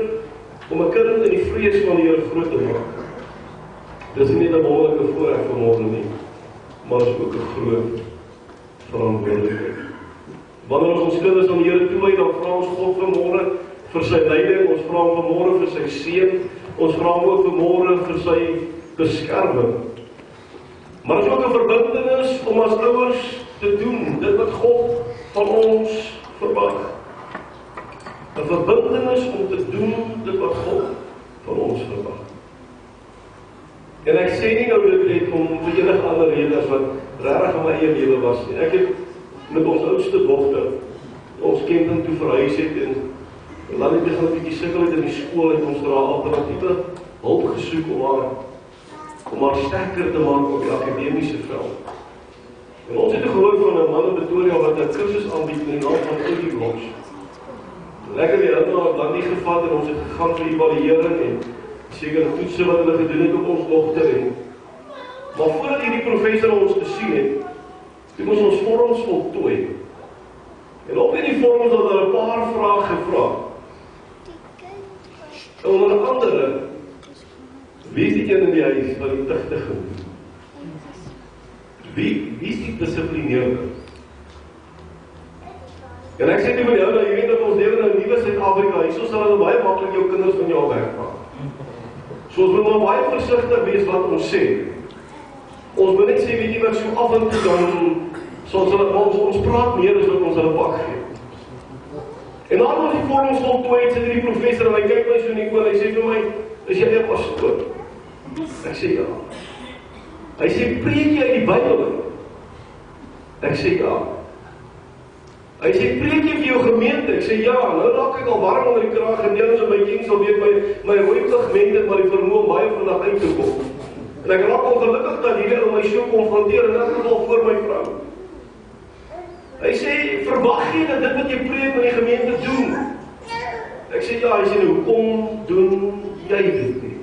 om 'n kind in die vrees van die Here groot te maak. Dis nie net 'n wonderlike voorreg vanmôre nie, maar is ook 'n groot verantwoordelikheid. Wanneer ons kinders aan die Here toewy, dan vra ons God vanmôre vir sy leiding, ons vra hom vanmôre vir sy seën, ons vra hom ook vanmôre vir sy beskerming. Maar is ook 'n verbintenis om as ouers te doen dit wat God van ons verwag. 'n Verbintenis om te doen dit wat God van ons verwag. En ek sê nie nou dit net om vir enige ander redes wat regtig in my eie lewe was nie. Ek het met ons oudste dogter ons kind toe verhuis het en dan het ek 'n bietjie sukkel in die skool en ons dra alternatiewe hulp gesoek om haar sterker te maak op die akademiese veld. En ons het gehoor van 'n man in Pretoria wat 'n kursus aanbied met die naam van Ultiblocks. Lekker weer het dan nie gevat en ons het gegaan vir evaluering en seker toetse wat hulle gedoen het op ons dogter en maar voordat hierdie professor ons gesien het, toe moes ons vorms voltooi. En op in die vorms het hulle 'n paar vrae gevra. En onder andere, wie is die een in die huis wat die tigtig doen? Wie is die dissiplineerde? En ek sê toe vir jou, dat jy weet dat ons lewe in 'n nuwe Suid-Afrika, hierso sal hulle baie maklik jou kinders van jou wegmaak. So ons moet maar baie versigtig wees wat ons sê. Ons moet net sê, weet jy wat, so af en toe dan, soos hulle ons praat meer as wat ons hulle pak gee. En dan was die vorms voltooi, sit die professor en hy kyk my so in die oor, hy sê vir my, is jy 'n pastoor? Ek sê ja. Hy sê, preek jy uit die Bybel? Ek sê ja. Hy sê, preek jy vir jou gemeente? Ek sê ja. Nou raak ek al warm onder die kraag en deel as my kind sal weet my rooi pigmente het maar die vermoë om baie vandag uit te kom. En ek raak ongelukkig dat hierdie ou my so konfronteer en ek geval voor my vrou. Hy sê, verwag jy dat dit wat jy preek met die gemeente doen? Ek sê ja. Hy sê, hoekom doen jy dit nie?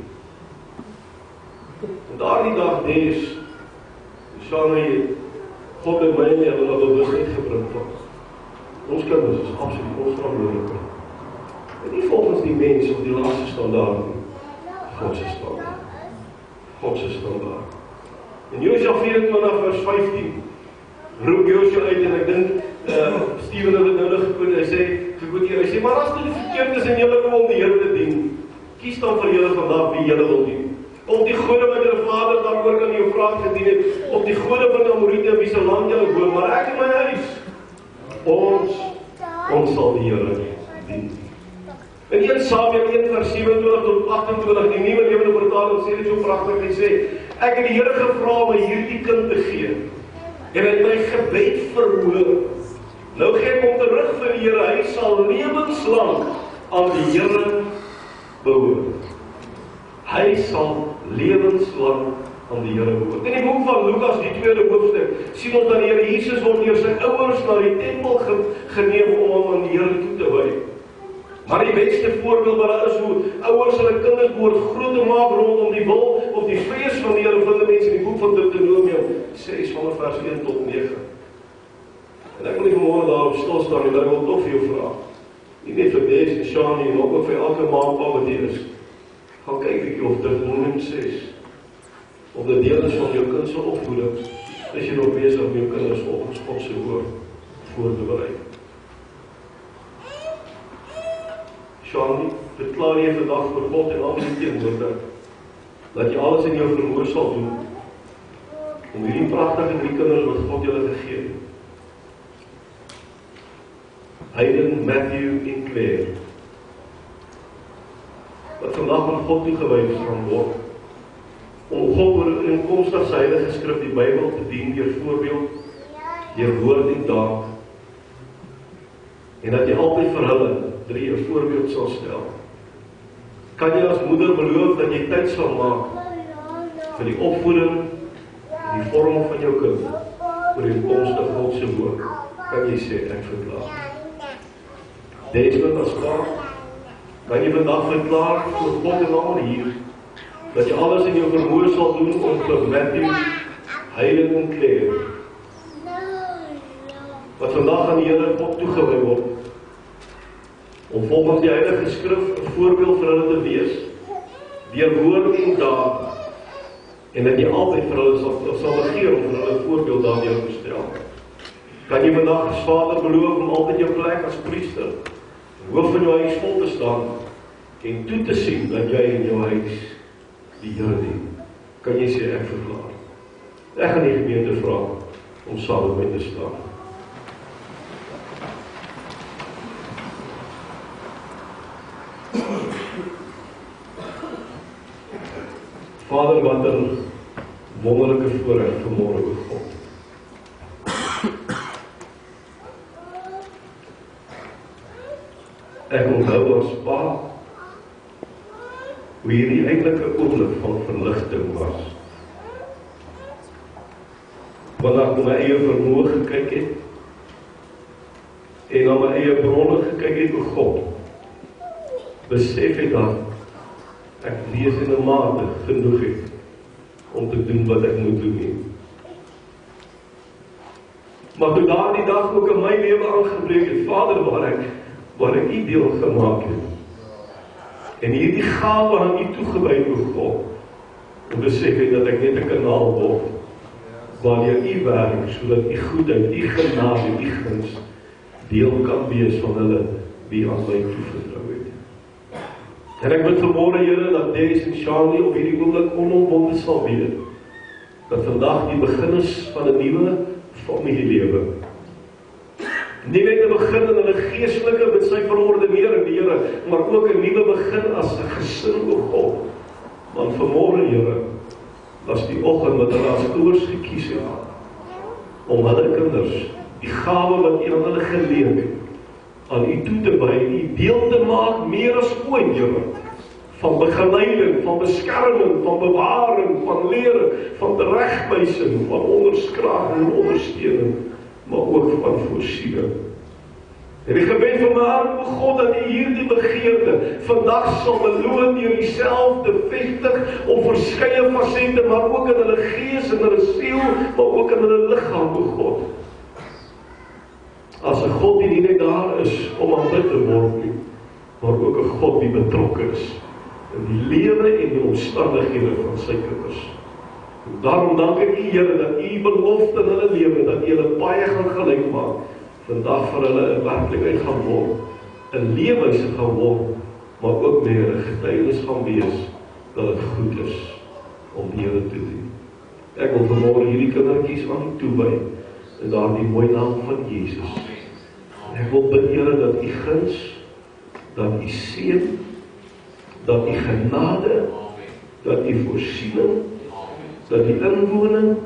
En daardie dag Dennis, saam met God en my en hulle bewusheid gebring van ons kinders is absoluut ons verantwoordelikheid. En nie volgens die mens of die laaste standaard nie, God se standaard. God se standaard. En Josua 24 vers 15 roep Josua uit en ek dink Steven het dit nou gekoet, hy sê, maar as dit verkeerd is en julle kom om die Here te dien, kies dan vir julle vandag wie julle wil dien. Of die gode wat julle vader dan ook aan jou vraag gedien het, of die gode van die Amorite wie se land julle woon, maar ek en my huis, ons sal die Here dien. In 1 Samuel 1 vers 27 tot 28, die nuwe lewende vertaling sê dit so pragtig, hy sê, ek het die Here gevra om my hierdie kind te gee, en hy het my gebed verhoor. Nou gee ek hom terug vir die Here, hy sal lewenslang aan die Here behoort. Hy sal lewenslang aan die Here behoort. In die boek van Lukas, die 2de hoofstuk, sien ons dat die Here Jesus word deur sy ouers na die tempel geneem om hom aan die Here toe te wy. Maar die beste voorbeeld wat daar is hoe ouers hulle kinders behoort groot te maak rondom die wil of die vrees van die Here, vind mense in die boek van Deuteronomium 6 vanaf vers 1 tot 9. En ek wil nie vanmôre daarop stil staan nie, maar ek wil tog vir jou vra. Nie net vir Des en Sean nie, maar ook vir elke ma en pa wat hier is. Gaan kyk bietjie of Deuteronomium 6 of dit deel is van jou kind se opvoeding, as jy nog besig om jou kinders volgens God se woord voor te berei. Sean, verklaar jy vandag vir God en al die teenwoorde, dat jy alles in jou vermoë sal doen, om hierdie pragtige 3 kinders wat God julle gegee het. Hayden, Matthew en Claire, wat vandag aan God toegewy gaan word, om God oor ooreenkomstig sy heilige skrif die Bybel te dien deur voorbeeld, deur woord en daad, en dat jy altyd vir hulle 3 'n voorbeeld sal stel. Kan jy as moeder beloof dat jy tyd sal maak vir die opvoeding en die vorming van jou kind ooreenkomstig God se woord? Kan jy sê ek verklaar? Desmond as pa, kan jy vandag verklaar voor God en almal hier, dat jy alles in jou vermoë sal doen om vir Matthew, Hayden en Claire, wat vandag aan die Here God toegewy word, om volgens die heilige skrif 'n voorbeeld vir hulle te wees, deur woord en daad, en dat jy altyd vir hulle sal begeer om vir hulle 'n voorbeeld daardeur te stel. Kan jy vandag as vader beloof om altyd jou plek as priester, hoof van jou huis vol te staan, en toe te sien dat jy in jou huis die Here dien? Kan jy sê ek verklaar? Ek gaan die gemeente vra om saam met my te staan. Vader, wat 'n wonderlike voorreg vanmôre, o God. Ek onthou as pa, hoe hierdie eintlike oomblik van verligting was. Wanneer ek na my eie vermoë gekyk het, en na my eie bronne gekyk het, o God, besef het dat ek lees in 'n mate genoeg het om te doen wat ek moet doen nie. Maar toe daardie dag ook in my lewe aangebreek het, Vader, waar ek U deel gemaak het, en hierdie gawe aan U toegewy, o God, en besef het dat ek net 'n kanaal word, waardeur U werk, sodat U goedheid, U genade, U guns, deel kan wees van hulle, wie aan my toevertrou het. En ek bid vanmôre, Here, dat Des en Shani op hierdie oomblik onomwonde sal weet, dat vandag die begin is van 'n nuwe familielewe. Nie net 'n begin in hulle geestelike met sy verordenering, die Here, maar ook 'n nuwe begin as 'n gesin, o God. Want vanmôre, Here, was die oggend wat hulle as ouers gekies het, om hulle kinders, die gawe wat U aan hulle geleer het, aan U toe te wy, U deel te maak meer as ooit, Here, van begeleiding, van beskerming, van bewaring, van lering, van teregwysing, van onderskraging en ondersteuning, maar ook van voorsiening. En die gebed van my hart, o God, dat U hierdie begeerte vandag sal beloon deur Uself te vestig op verskeie fasette, maar ook in hulle gees en hulle siel, maar ook in hulle liggaam, o God. As 'n God die nie net daar is om aanbid te word nie, maar ook 'n God die betrokke is in die lewe en die omstandighede van sy kinders. En daarom dank ek U, Here, dat U belofte in hulle lewe, dat U hulle baie gaan gelyk maak, vandag vir hulle 'n werklikheid gaan word, 'n leefwyse gaan word, maar ook meer 'n getuienis gaan wees, dat dit goed is om die Here te dien. Ek wil vanmôre hierdie kindertjies aan U toewy, in daardie mooi naam van Jesus. En ek wil bid, Here, dat U guns, dat U seën, dat U genade, dat U voorsiening, dat die inwoning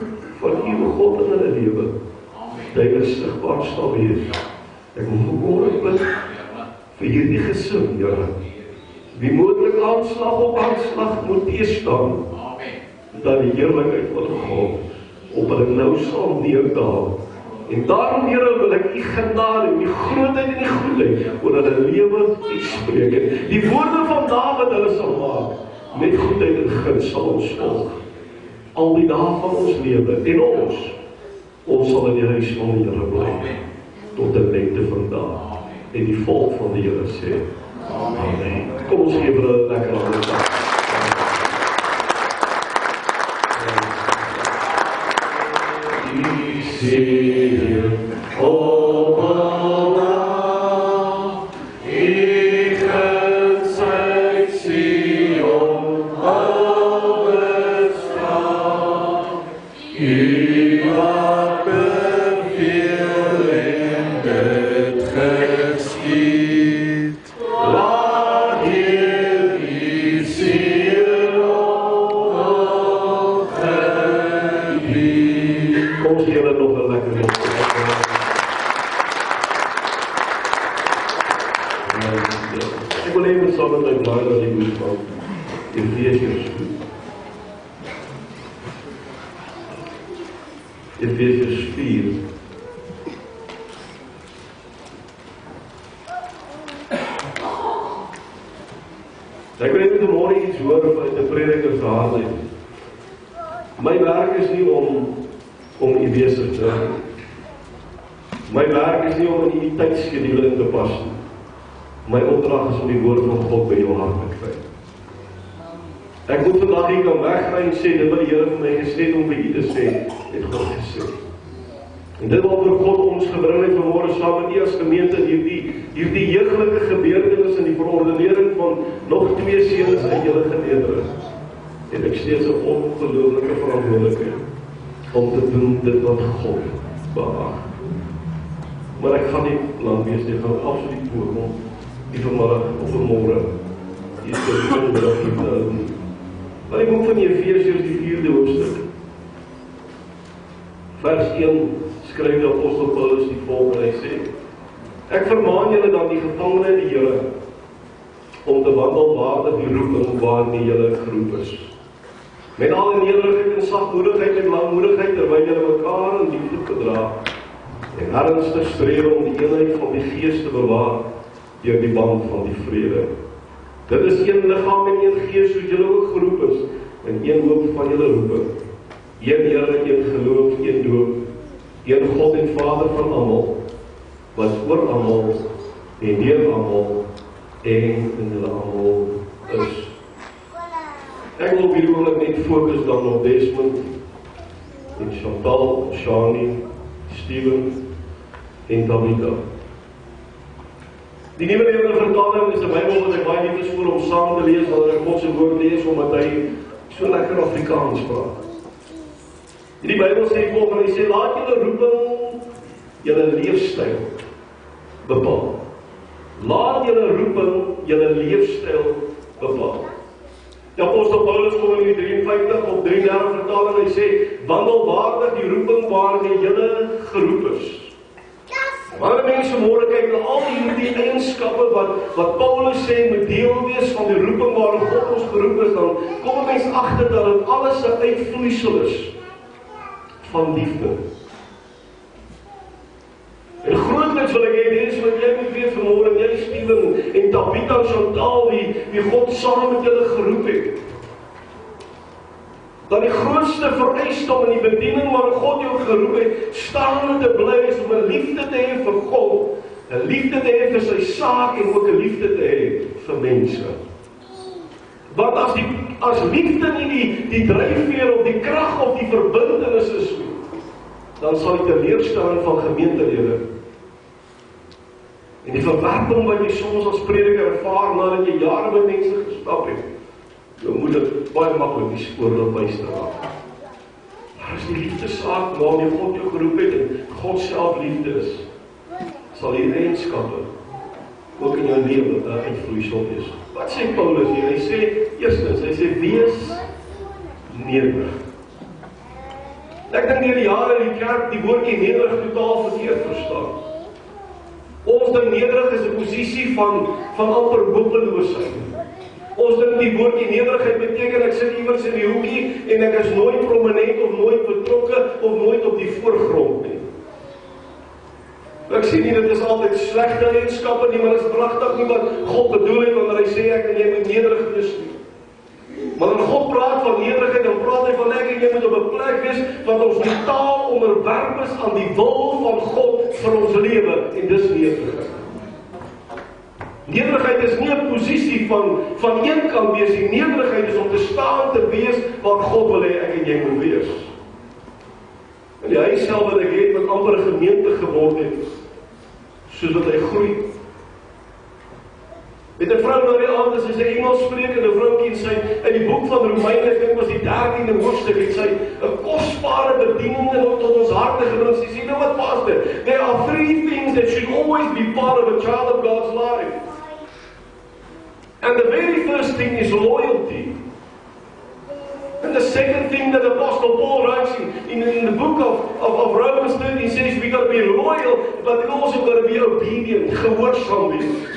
van U, God, in hulle lewe duidelik sigbaar sal wees. Ek wil vanmôre bid vir hierdie gesin, Here, wie moontlik aanslag op aanslag moet teestaan, dat die heerlikheid van God op hulle nou sal neerdaal, En daarom, Here, wil ek U genade en die grootheid en die goedheid oor hulle lewe uitspreek. Die woorde van Dawid hulle sal maak, met goedheid en guns sal ons volg. Al die dae van ons lewe, en ons sal in die huis van die Here bly, tot die lengte van dae. En die volk van die Here sê, Amen. Kom ons gee vir hulle lekker aan die dag. Ek wil even saam met my blaai dat die boek van Efesiërs. Efesiërs 4. Ek wil net vanmôre iets hoor uit 'n prediker se hart uit. My werk is nie om u besig te hou. My werk is nie om in u tydskedule in te pas nie. My opdrag is om die woord van God by jou hart te kry. Ek moet vandag hier kan wegry en sê, dit wat die Here vir my gesê het om vir u te sê, het God gesê. En dit wat God ons gebring het vanmôre saam met u as gemeente, hierdie jeuglike gebeurtenis in die verordenering van nog 2 seuns uit julle geledere, het ek steeds 'n ongelooflike verantwoordelikheid om te doen dit wat God behaag. Maar ek gaan nie lang wees, ek gaan absoluut voorkom die vanmiddag of vanmôre hier te doen. Maar ek moet van Efesiërs die 4de hoofstuk. Vers 1 skryf die apostel Paulus die volgende, hy sê: Ek vermaan julle dan die gevangene in die Here om te wandel waardig die roeping waarmee julle geroep is. Met alle nederigheid en sagmoedigheid en langmoedigheid terwyl julle mekaar in liefde verdra en ernstig streef om die eenheid van die Gees te bewaar deur die band van die vrede. Dit is een liggaam en een Gees soos julle ook geroep is in een hoop van julle roeping. Een Here, een geloof, een doop, een God en Vader van almal, wat oor almal en deur almal en in julle almal is. Ek wil hieroor net fokus dan op Desmond en Chantal, Shani, Steven en Tabitha. Die Nuwe Lewende Vertaling is 'n Bybel wat ek baie lief is om saam te lees wanneer ek God se woord lees, omdat hy so lekker Afrikaans praat. En die Bybel sê volgens, hy sê, laat julle roeping julle leefstyl bepaal. Laat julle roeping julle leefstyl bepaal. Die apostel Paulus kom in die 53 of 33 vertaling, hy sê, wandel waardig die roeping waarmee julle geroep is. Wanneer mense môre kyk na al hierdie eienskappe wat Paulus sê moet deel wees van die roeping waarop God ons geroep is, dan kom mense agter dat dit alles 'n uitvloeisel is van liefde. En grootliks wil ek hê, dis wat jy moet weet vanmôre, jy Steven en Tabitha en Chantal, wie God saam met julle geroep het. Dat die grootste vereiste om in die bediening waar God jou geroep het, staande te bly is om 'n liefde te hê vir God, 'n liefde te hê vir sy saak en ook 'n liefde te hê vir mense. Want as liefde nie die dryfveer of die krag of die verbintenis is, dan sal die teleurstelling van gemeentelede en die verwerping wat jy soms as prediker ervaar nadat jy jare met mense gestap het, dan moet dit baie maklik die spoor op wys raak. Maar as die liefde saak waarmee God jou geroep het en God self liefde is, sal die eienskappe ook in jou lewe 'n uitvloeisel wees. Wat sê Paulus hier? Hy sê eerstens, hy sê wees nederig. Ek dink deur die jare in die kerk die woordjie nederig totaal verkeerd verstaan. Ons dink nederig is 'n posisie van amper hopeloosheid. Ons dink die woordjie nederigheid beteken ek sit iewers in die hoekie en ek is nooit prominent of nooit betrokke of nooit op die voorgrond nie. Ek sê nie dit is altyd slegte eienskappe nie, maar dit is pragtig nie wat God bedoel het wanneer hy sê ek en jy moet nederig wees nie. Maar wanneer God praat van nederigheid, dan praat hy van ek en jy moet op 'n plek wees wat ons totaal onderwerp is aan die wil van God vir ons lewe, en dis nederigheid. Nederigheid is nie 'n posisie van een kant wees nie. Nederigheid is om te staan te wees waar God wil hê ek en jy moet wees. En die huis self wat ek het, wat amper 'n gemeente geword het, soos wat hy groei. Met 'n vrou na die aand, as sy Engels spreek, en 'n vroukie en sy, in die boek van Romeine, ek dink was die 13de hoofstuk, het sy 'n kosbare bediening tot ons harte gebring. Sy sê, you know what, pastor, there are 3 things that should always be part of a child of God's life. And the very first thing is loyalty. And the second thing that Apostle Paul writes in the book of Romans 13 says, we got to be loyal, but we also got to be obedient, gehoorsaam wees.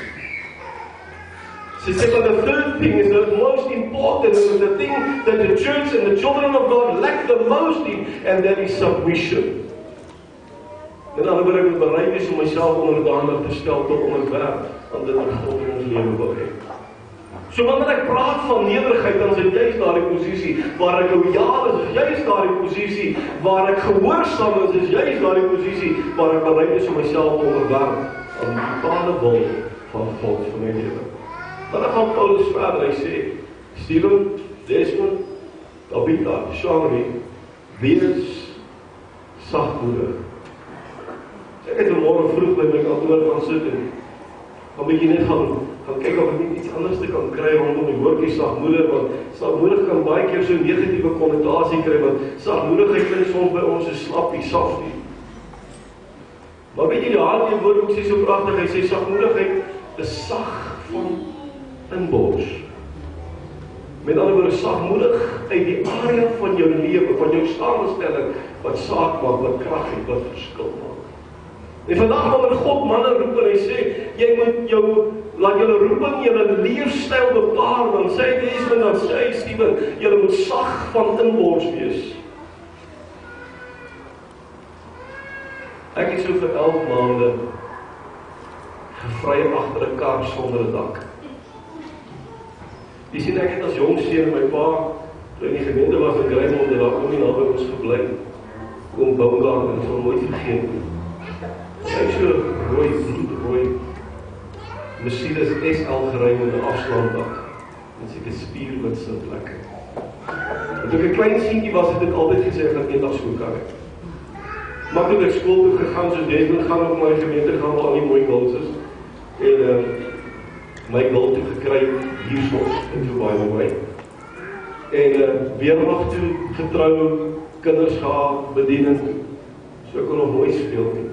She said, but the third thing is the most important, and the thing that the church and the children of God lack the most in, and that is submission. In ander woorde, ek moet bereid wees om myself onderdanig te stel tot onderwerp aan dit wat God in ons lewe wil hê. So wanneer ek praat van nederigheid, dan is dit juist daardie posisie waar ek loyaal is juist daardie posisie waar ek gehoorsaam is juist daardie posisie waar ek bereid is om myself te onderwerp aan die totale wil van God vir my lewe. Dan gaan Paulus verder, hy sê, Steven, Desmond, Tabitha, Shari, wees sagmoedig. Ek het vanmôre vroeg by my kantoor gaan sit en gaan bietjie net gaan kyk of ek nie iets anders te kan kry rondom die woordjie sagmoedig, want sagmoedig kan baie keer so 'n negatiewe konnotasie kry, want sagmoedigheid klink soms by ons so slappie, saftie. Maar weet jy, die Heilige Woord ook sê so pragtig, hy sê sagmoedigheid is sag van inbors. Met ander woorde, sagmoedig uit die area van jou lewe, van jou samestelling, wat saak maak, wat krag het, wat verskil maak. En vandag wanneer God manne roep en hy sê, jy moet laat julle roeping, julle leefstyl bepaal, dan sê hy Desmond, dan sê hy Steven, julle moet sag van inbors wees. Ek het so vir 11 maande gevry agter 'n kar sonder 'n dak. Jy sien, ek het as jong seun my pa, toe in die gemeente was in Greymonde, daar kom nie naby ons gebly. Kom Baumgarten, en sal nooit vergeet nie. Ek so rooi, bloedrooi Mercedes SL gery met 'n afslaandak. En seker spierwitse plekke. En toe ek 'n klein seentjie was, het ek altyd gesê ek gaan eendag so kar hê. Maar toe ek skool toe gegaan, soos Desmond gaan op my gemeente gaan waar al die mooi girls is. En my girl toe gekry hierso in Dubai mooi. En weermag toe getrou, kinders gehad, bediening. So ek kon nog nooit speel nie.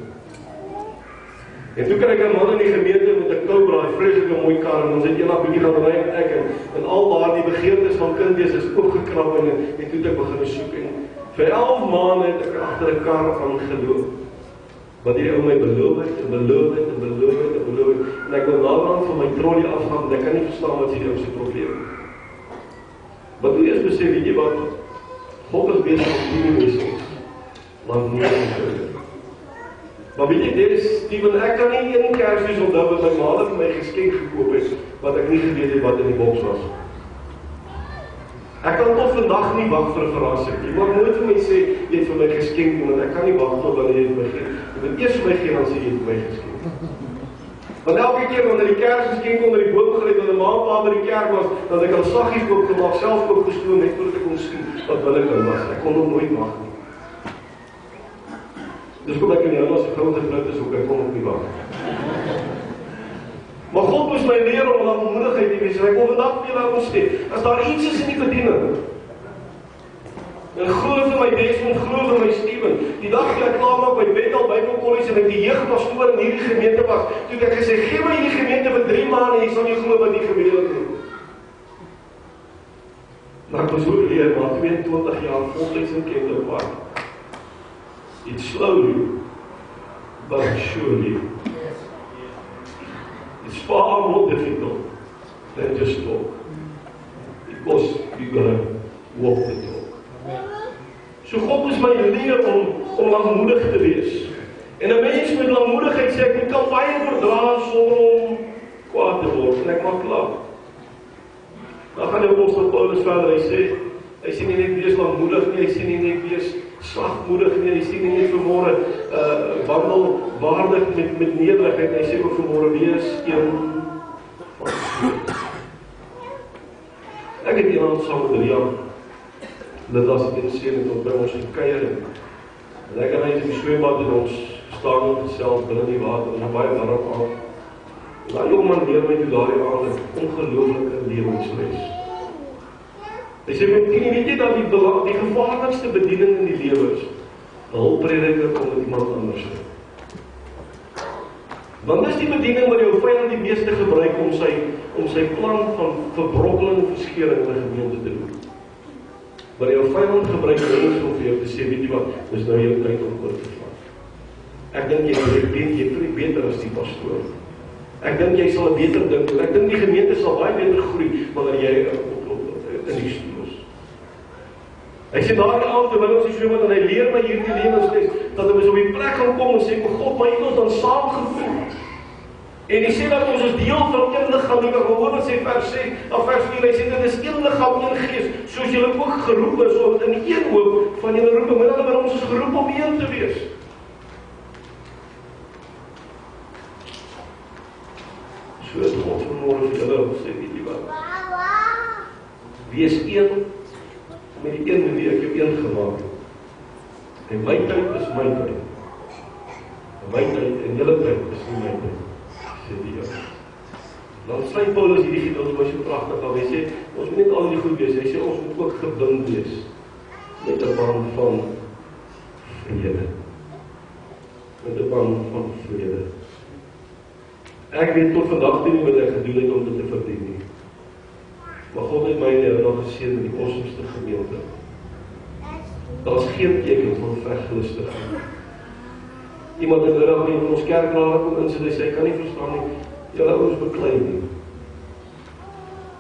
En toe kry ek 'n man in die gemeente met 'n Cobra, 'n vreeslike mooi kar, en ons het eendag bietjie gaan ry met ek en al waar die begeertes van kind wees is oopgekrap en toe het ek begin soek en vir 11 maande het ek agter 'n kar aangeloop. Wat hierdie ou my beloof het en beloof het en beloof het en beloof het. En ek wil naderhand van my trolley afgaan, want ek kan nie verstaan wat hierdie ou se probleem is. Maar toe eers besef, weet jy wat, God is besig om die wissels, want nie is. Maar weet jy, Steven, ek kan nie een Kersfees onthou wat my ma vir my geskenk gekoop het, wat ek nie geweet het wat in die boks was. Ek kan tot vandag nie wag vir 'n verrassing nie. Maar nooit vir my sê, jy het vir my geskenk, want ek kan nie wag tot wanneer jy het my gee. Jy moet eers vir my gee, dan sê jy het my geskenk. Want elke keer wanneer die Kersgeskenk onder die boom gegryp, wanneer ma en pa by die kerk was, dan het ek al saggies koop gemaak, self koop gestoon, net voordat ek kon sien wat hulle kan was. Ek kon nog nooit wag nie. Dus kom ek in die hemel as 'n groot groot is, ook ek kon nog nie wag. Maar God moes my leer om lankmoedigheid te wees. En ek wil vandag vir julle ons sê, as daar iets is in die bediening, en glo vir my Desmond, glo vir my Steven, die dag toe ek klaar maak by Bethel Bible College en ek die jeugpastoor in hierdie gemeente was, toe ek gesê, gee my hierdie gemeente vir 3 maande en jy sal nie glo wat die gebeur het nie. Maar ek was ook leer, maar 22 jaar voltyds in Kenter Park. It's slowly, but surely. It's far more difficult than just talk. Because you gotta walk the talk. So God moes my leer om lankmoedig te wees. En 'n mens met lankmoedigheid sê ek kan baie verdra sonder om kwaad te word en ek maak klaar. Dan gaan die apostel Paulus verder, hy sê nie net wees lankmoedig nie, hy sê nie net wees slagmoedig nie, hy sê nie net vanmôre wandel waardig met nederigheid, hy sê ook vanmôre wees een van vrede. Ek het iemand saam met Rian, dit was die insening tot by ons gekuier en ek en hy in die swembad en ons staan en gesels binne die water, ons baie warm aan. Daai jongman leer my toe daardie aand 'n ongelooflike lewensles. Hy sê, weet jy dat die gevaarlikste bediening in die lewe is, 'n hulpprediker om met iemand anders te. Want dis die bediening wat jou vyand die meeste gebruik om sy plan van verbrokkeling en verskeuring in 'n gemeente te doen. Maar jou vyand gebruik mense om vir jou te sê, weet jy wat, dis nou jou tyd om oor te vat. Ek dink jy beter as die pastoor. Ek dink jy sal 'n beter dink doen. Ek dink die gemeente sal baie beter groei wanneer jy in die stoel is. Hy sê daardie aand terwyl ons die swembad en hy leer my hierdie lewensles dat ons op die plek gaan kom en sê, God, maar jy het ons dan saamgevoeg. En hy sê dat ons is deel van een liggaam, nie gewoonlik sê vers 4, hy sê dit is een liggaam, een gees, soos julle ook geroep is om in die een hoop van julle roep, en ons is geroep om een te wees. So is ons vanmôre vir julle sê, weet jy wat? Wees een met die een met wie ek jou een gemaak het. En my tyd is my tyd. En my tyd en julle tyd is nie my tyd. Sê die Here. Dan sluit Paulus hierdie gedeelte wat so pragtig af. Hy sê ons moet net al die goed wees. Hy sê ons moet ook gebind wees met 'n band van vrede. Met 'n band van vrede. Ek weet tot vandag toe nie wat ek gedoen het om dit te verdien nie. Maar God het my nou geseën met die awesomeste gemeente. Daar is geen teken van veglustigheid. Iemand het middag nie van ons kerkraad kom in, sy sê, ek kan nie verstaan nie, julle ouens beklei nie.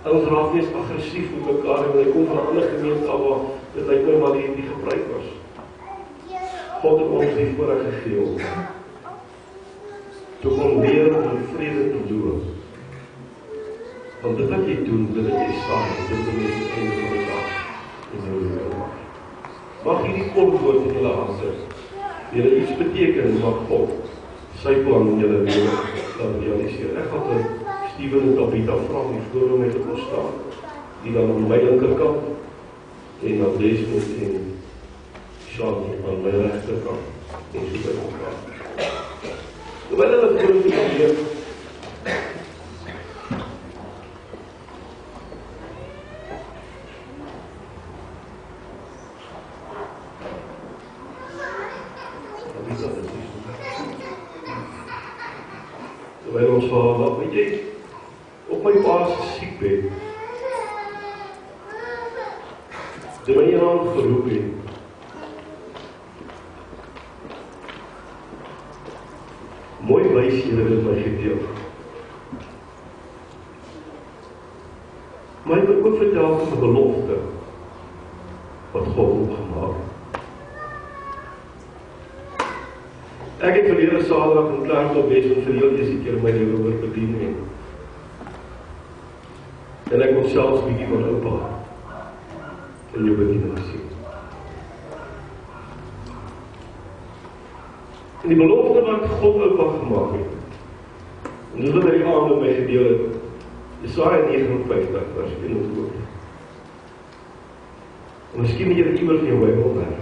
Ouens raak wees aggressief met mekaar, en hy kom van 'n ander gemeente af waar dit lyk my maar die gebruik was. God het ons die voorreg gegee om te kon leer om in vrede te doen. Want dit wat jy doen, dit wat jy saai, dit is die einde van die dag. Mag hierdie kort woord in julle hande julle iets beteken, mag God sy plan in julle lewe laat realiseer. Ek gaan vir Steven en Tabitha vra om die voor my te kom staan, die dan aan my linkerkant en dan Desmond en Sean aan my regterkant en so by mekaar. Terwyl hulle voor die Heer terwyl ons wat weet jy, op my pa se siekbed, toe my naam geroep het, mooi wyshede met my gedeel. Maar ek wil ook vertel van 'n belofte wat God opgemaak het. Ek het verlede Saterdag in Klerksdorp Wes vir heel eerste keer my lewe oor bedien en ek kon selfs bietjie van oupa in jou bediening sien. En die belofte wat God oupa gemaak het, en dis wat hy aan met my gedeel het, Jesaja 59 vers 1 en 2. En miskien moet jy dit iewers in jou Bybel werk.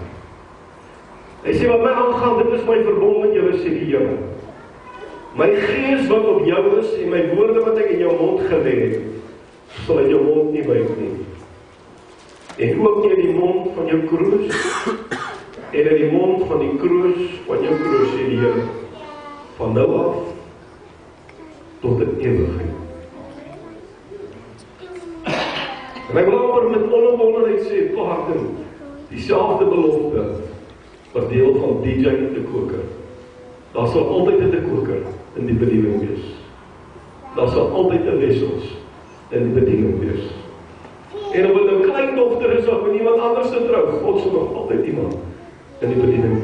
Hy sê, wat my aangaan, dit is my verbond met julle, sê die Here. My gees wat op jou is, en my woorde wat ek in jou mond gelê het, sal uit jou mond nie wyk nie. En ook nie in die mond van jou kroos, en in die mond van die kroos van jou kroos, sê die Here, van nou af, tot in ewigheid. En ek wil amper met onomwonderheid sê, pardon, dieselfde belofte, wat deel van DJ te koker. Daar sal altyd 'n te koker in die bediening wees. Daar sal altyd 'n wessels in die bediening wees. En of dit 'n klein dogter is of met iemand anders te trou, God sal nog altyd iemand in die bediening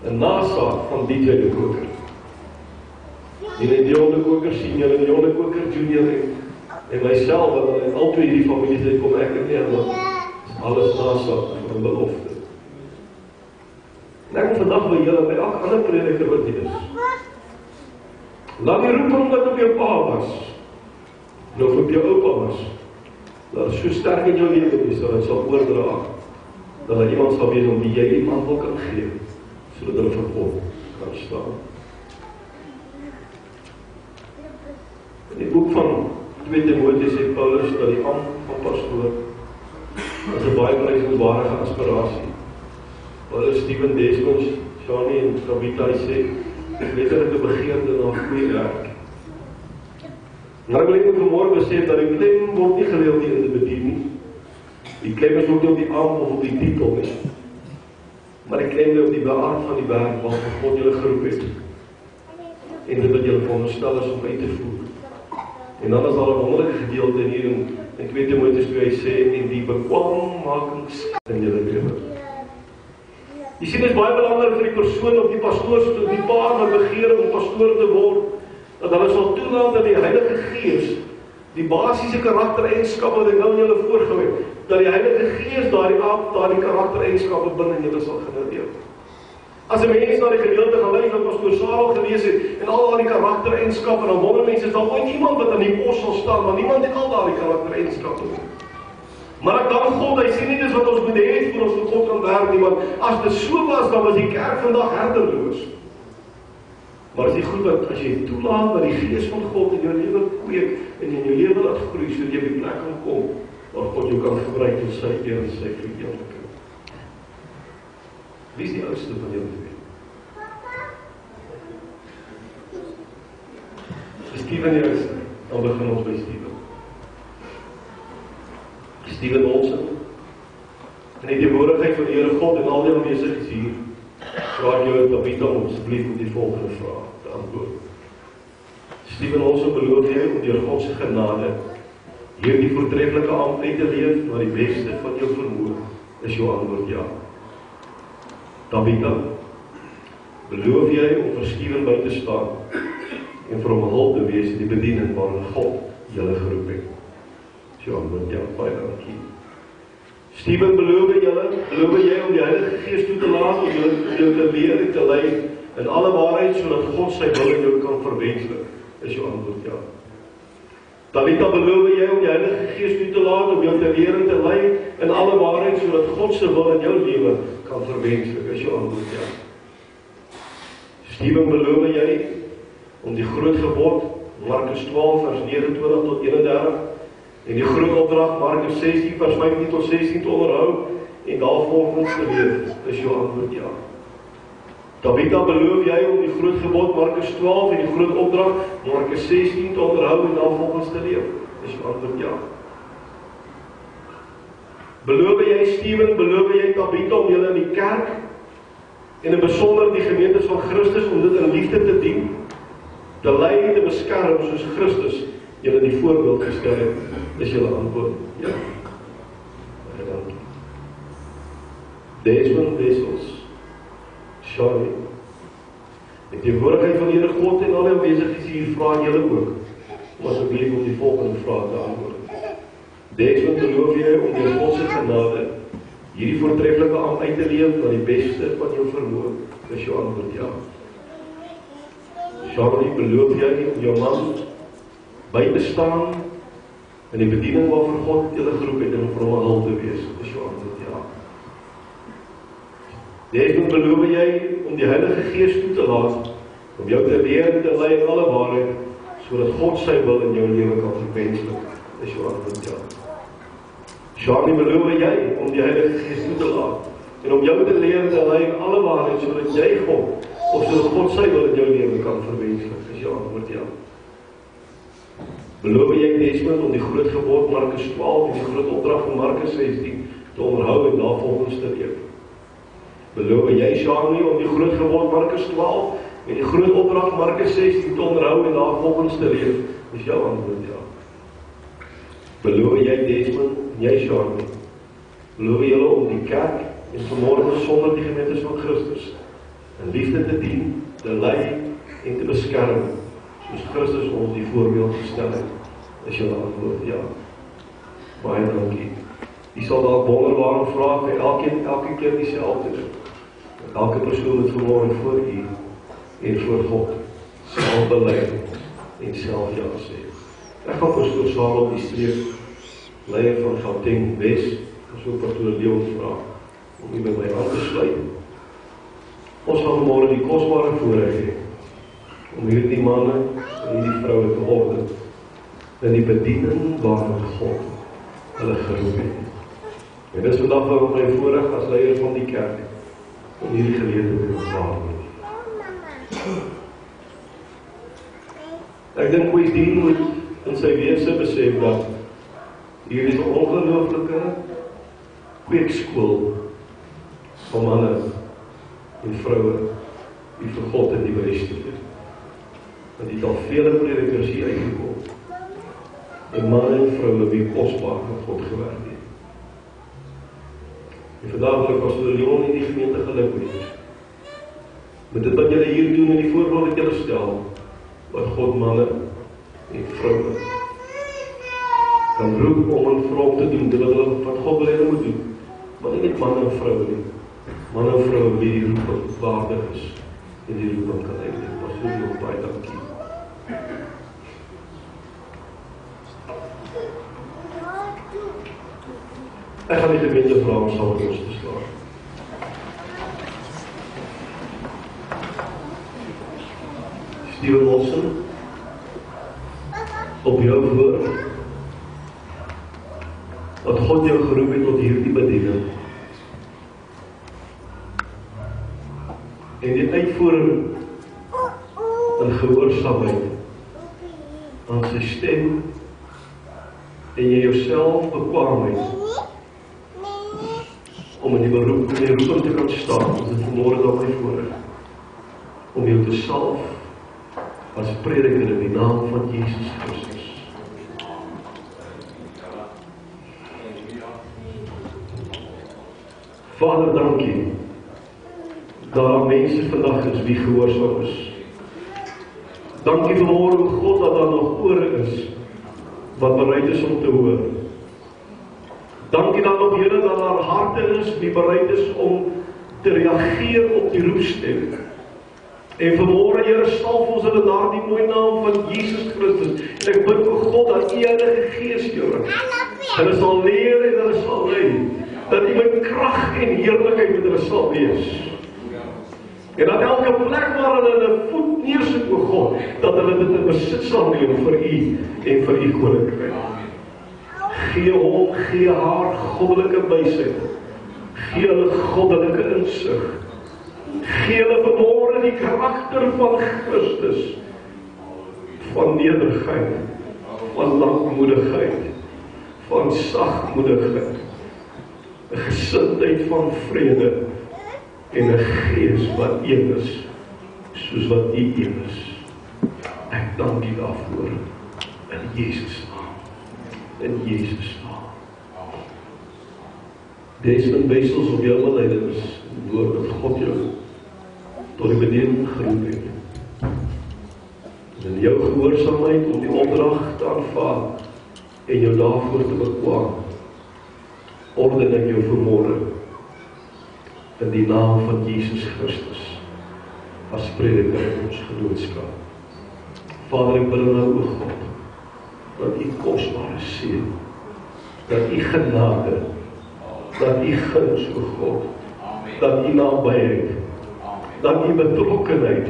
'n nasaak van DJ de Koker. Die Dion de Koker senior en Dion de Koker junior en myself, en al twee hierdie families het kom ek in nie, want alles nasaak van belofte. En ek wil vandag by julle, by elke ander prediker wat hier is, laat die roeping wat op jou pa was, en of op jou oupa was, dat so sterk in jou lewe is, dat het sal oordra, dat er iemand sal wees om wie jy iemand wil kan gee, sodat hulle vir God kan staan. In die boek van 2 Timoteus sê Paulus dat die ambt van pastoor is 'n baie prysenswaardige aspirasie. Paulus Stephen Desmond, Shani en Tabitha sê, letterlik 'n begeerte na goeie werk. Maar ek wil net vanmôre besef dat die klem word nie gelê op die individu nie. Die klem is ook nie op die ambt of op die titel nie. Maar die klem lê op die aard van die werk waarvoor God julle geroep het. En dit wat julle veronderstel is om uit te voer. En dan is daar 'n wonderlike gedeelte hier in 2 Timoteus 2, hy sê, en die bekwaammaking in julle lewe. Jy sien, dit is baie belangrik vir die persoon of die pastoors of die paar wat begeer om pastoor te word, dat hulle sal toelaat dat die Heilige Gees, die basiese karaktereienskappe wat ek nou in julle voorgehou het, dat die Heilige Gees daardie karaktereienskappe binne in julle sal genereer. As 'n mens na die gedeelte gaan luister wat pastoor Sarel gelees het en al daardie karaktereienskappe, dan wonder mense, is daar ooit iemand wat aan die pos sal staan, maar niemand het al daardie karaktereienskappe nie. Maar ek dank God, hy sê nie dis wat ons moet hê vir ons vir God kan werk nie, want as dit so was, dan was die kerk vandag herderloos. Maar is die goed dat as jy toelaat dat die Gees van God in jou lewe kweek en in jou lewe laat groei, sodat jy op die plek kan kom waar God jou kan gebruik in sy eer en sy verheerliking. Wie is die oudste van julle twee? Steven die oudste. Dan begin ons by Steven. Steven Olsen. In die teenwoordigheid van die Here God en al die aanwesiges hier, vra ek jou Tabitha om asseblief om die volgende vraag te antwoord. Steven Olsen, beloof jy om deur God se genade hierdie voortreffelike ampt uit te leef na die beste van jou vermoë? Is jou antwoord ja. Tabitha, beloof jy om vir Steven by te staan en vir hom 'n hulp te wees in die bediening waarin God julle geroep het? Is jou antwoord ja, baie dankie. Steven, beloof jy om die Heilige Gees toe te laat om jou te leer en te lei in alle waarheid, sodat God sy wil in jou kan verwenslik? Is jou antwoord ja. Tabitha, beloof jy om die Heilige Gees toe te laat om jou te leer en te lei in alle waarheid, sodat God se wil in jou lewe kan verwenslik? Is jou antwoord ja. Steven, beloof jy om die groot gebod, Markus 12 vers 29 tot 31, en die groot opdrag, Markus 16 vers 15 tot 16 te onderhou, en daarvolgens te leef? Is jou antwoord ja. Tabitha, beloof jy om die groot gebod, Markus 12, en die groot opdrag, Markus 16 te onderhou, en daarvolgens te leef? Is jou antwoord ja. Beloof jy, Steven, beloof jy Tabitha om julle in die kerk, en in besonder die gemeentes van Christus, om dit in liefde te dien, te lei en te beskerm, soos Christus julle die voorbeeld gestel het? Is julle antwoord ja. Baie dankie. Desmond Wessels, Shani, in die teenwoordigheid van die Here God en al die aanwesiges hier, vra julle ook om asseblief om die volgende vraag te antwoord. Desmond, beloof jy om deur God se genade hierdie voortreffelike ampt uit te leef na die beste van jou vermoë? Is jou antwoord ja. Shani, beloof jy om jou man by te staan in die bediening waarvoor God julle geroep het en vir hom 'n hulp te wees? Is jou antwoord ja. Desmond, beloof jy om die Heilige Gees toe te laat om jou te leer en te lei in alle waarheid, sodat God sy wil in jou lewe kan verwenslik? Is jou antwoord ja. Shani, beloof jy om die Heilige Gees toe te laat en om jou te leer en te lei in alle waarheid, sodat jy God of sodat God sy wil in jou lewe kan verwenslik? Is jou antwoord ja. Beloof jy, Desmond, om die groot gebod Markus 12 en die groot opdrag van Markus 16 te onderhou en daarvolgens te leef? Beloof jy, Shani, om die groot gebod Markus 12 en die groot opdrag Markus 16 te onderhou en daarvolgens te leef? Is jou antwoord ja. Beloof jy, Desmond, en jy, Shani, beloof julle om die kerk en vanmôre sonder die gemeentes van Christus in liefde te dien, te lei en te beskerm, soos Christus ons die voorbeeld gestel het. Is julle antwoord ja? Baie dankie. Jy sal dalk wonder waarom vra vir elke keer dieselfde. Elke persoon moet vanmôre voor U en voor God self bely en self ja sê. Ek gaan pastoor Sarel die streek leier van Gauteng Wes, so pastoor Leon vra om U by my aan te sluit. Ons gaan vanmôre die kosbare voorreg hê om hierdie manne en hierdie vroue te orde in die bediening waarin God hulle geroep het. En dis vandag ook my voorreg as leier van die kerk om hierdie geleentheid te waarneem. Ek dink ons dien moet in sy wese besef dat hier is 'n ongelooflike kweekskool van manne en vroue die vir God in die bly stuur. Want die het al vele predikers hier uitgekom. En manne en vroue wie kosbaar met God gewerk het. En vandag wil ek pastoor Leon in die gemeente gelukwens. Met dit wat julle hier doen en die voorbeeld wat julle stel, wat God manne en vroue kan roep om en vir hom te doen, dit wat God wil hulle moet doen. Maar nie net manne en vroue nie. Manne en vroue wie die roep waardig is en die roep kan uitdien. Pastoor Leon, baie dankie. Ek gaan die gemeente vra om saam met ons te staan. Steven Olsen, op jou woord, wat God jou geroep het tot hierdie bediening, en die uitvoering in gehoorsaamheid aan sy stem, en jy jouself bekwaamheid om in die beroep en die roeping te kan staan, is dit vanmôre dan my voorreg om jou te salf as prediker in die naam van Jesus Christus. Vader, dankie dat daar mense vandag is wie gehoorsaam is. Dankie vanmôre God dat daar nog ore is wat bereid is om te hoor. Dankie dan op Here dat daar harte is wie bereid is om te reageer op die roepstem. En vanmôre Here salf ons in daardie mooi naam van Jesus Christus. En ek bid vir God dat U Heilige Gees Here hulle sal leer en hulle sal lei. Dat U met krag en heerlikheid met hulle sal wees. En dat elke plek waar hulle voet neersit o God, dat hulle dit in besit sal neem vir U en vir U koninkryk. Gee hom, gee haar goddelike wysheid. Gee hulle goddelike insig. Gee hulle vanmôre die karakter van Christus. Van nederigheid, van lankmoedigheid, van sagmoedigheid. 'n gesindheid van vrede en 'n gees wat een is, soos wat U een is. Ek dank U daarvoor in Jesus naam. In Jesus naam. Desmond Wessels op jou belydenis, woord dat God jou tot die bediening geroep het. En in jou gehoorsaamheid om die opdrag te aanvaar en jou daarvoor te bekwaam, orden ek jou vanmôre in die naam van Jesus Christus as prediker in ons genootskap. Vader, ek bid nou o God, dat U kosbare seën, dat U genade, dat U guns o God, dat U nabyheid, dat U betrokkenheid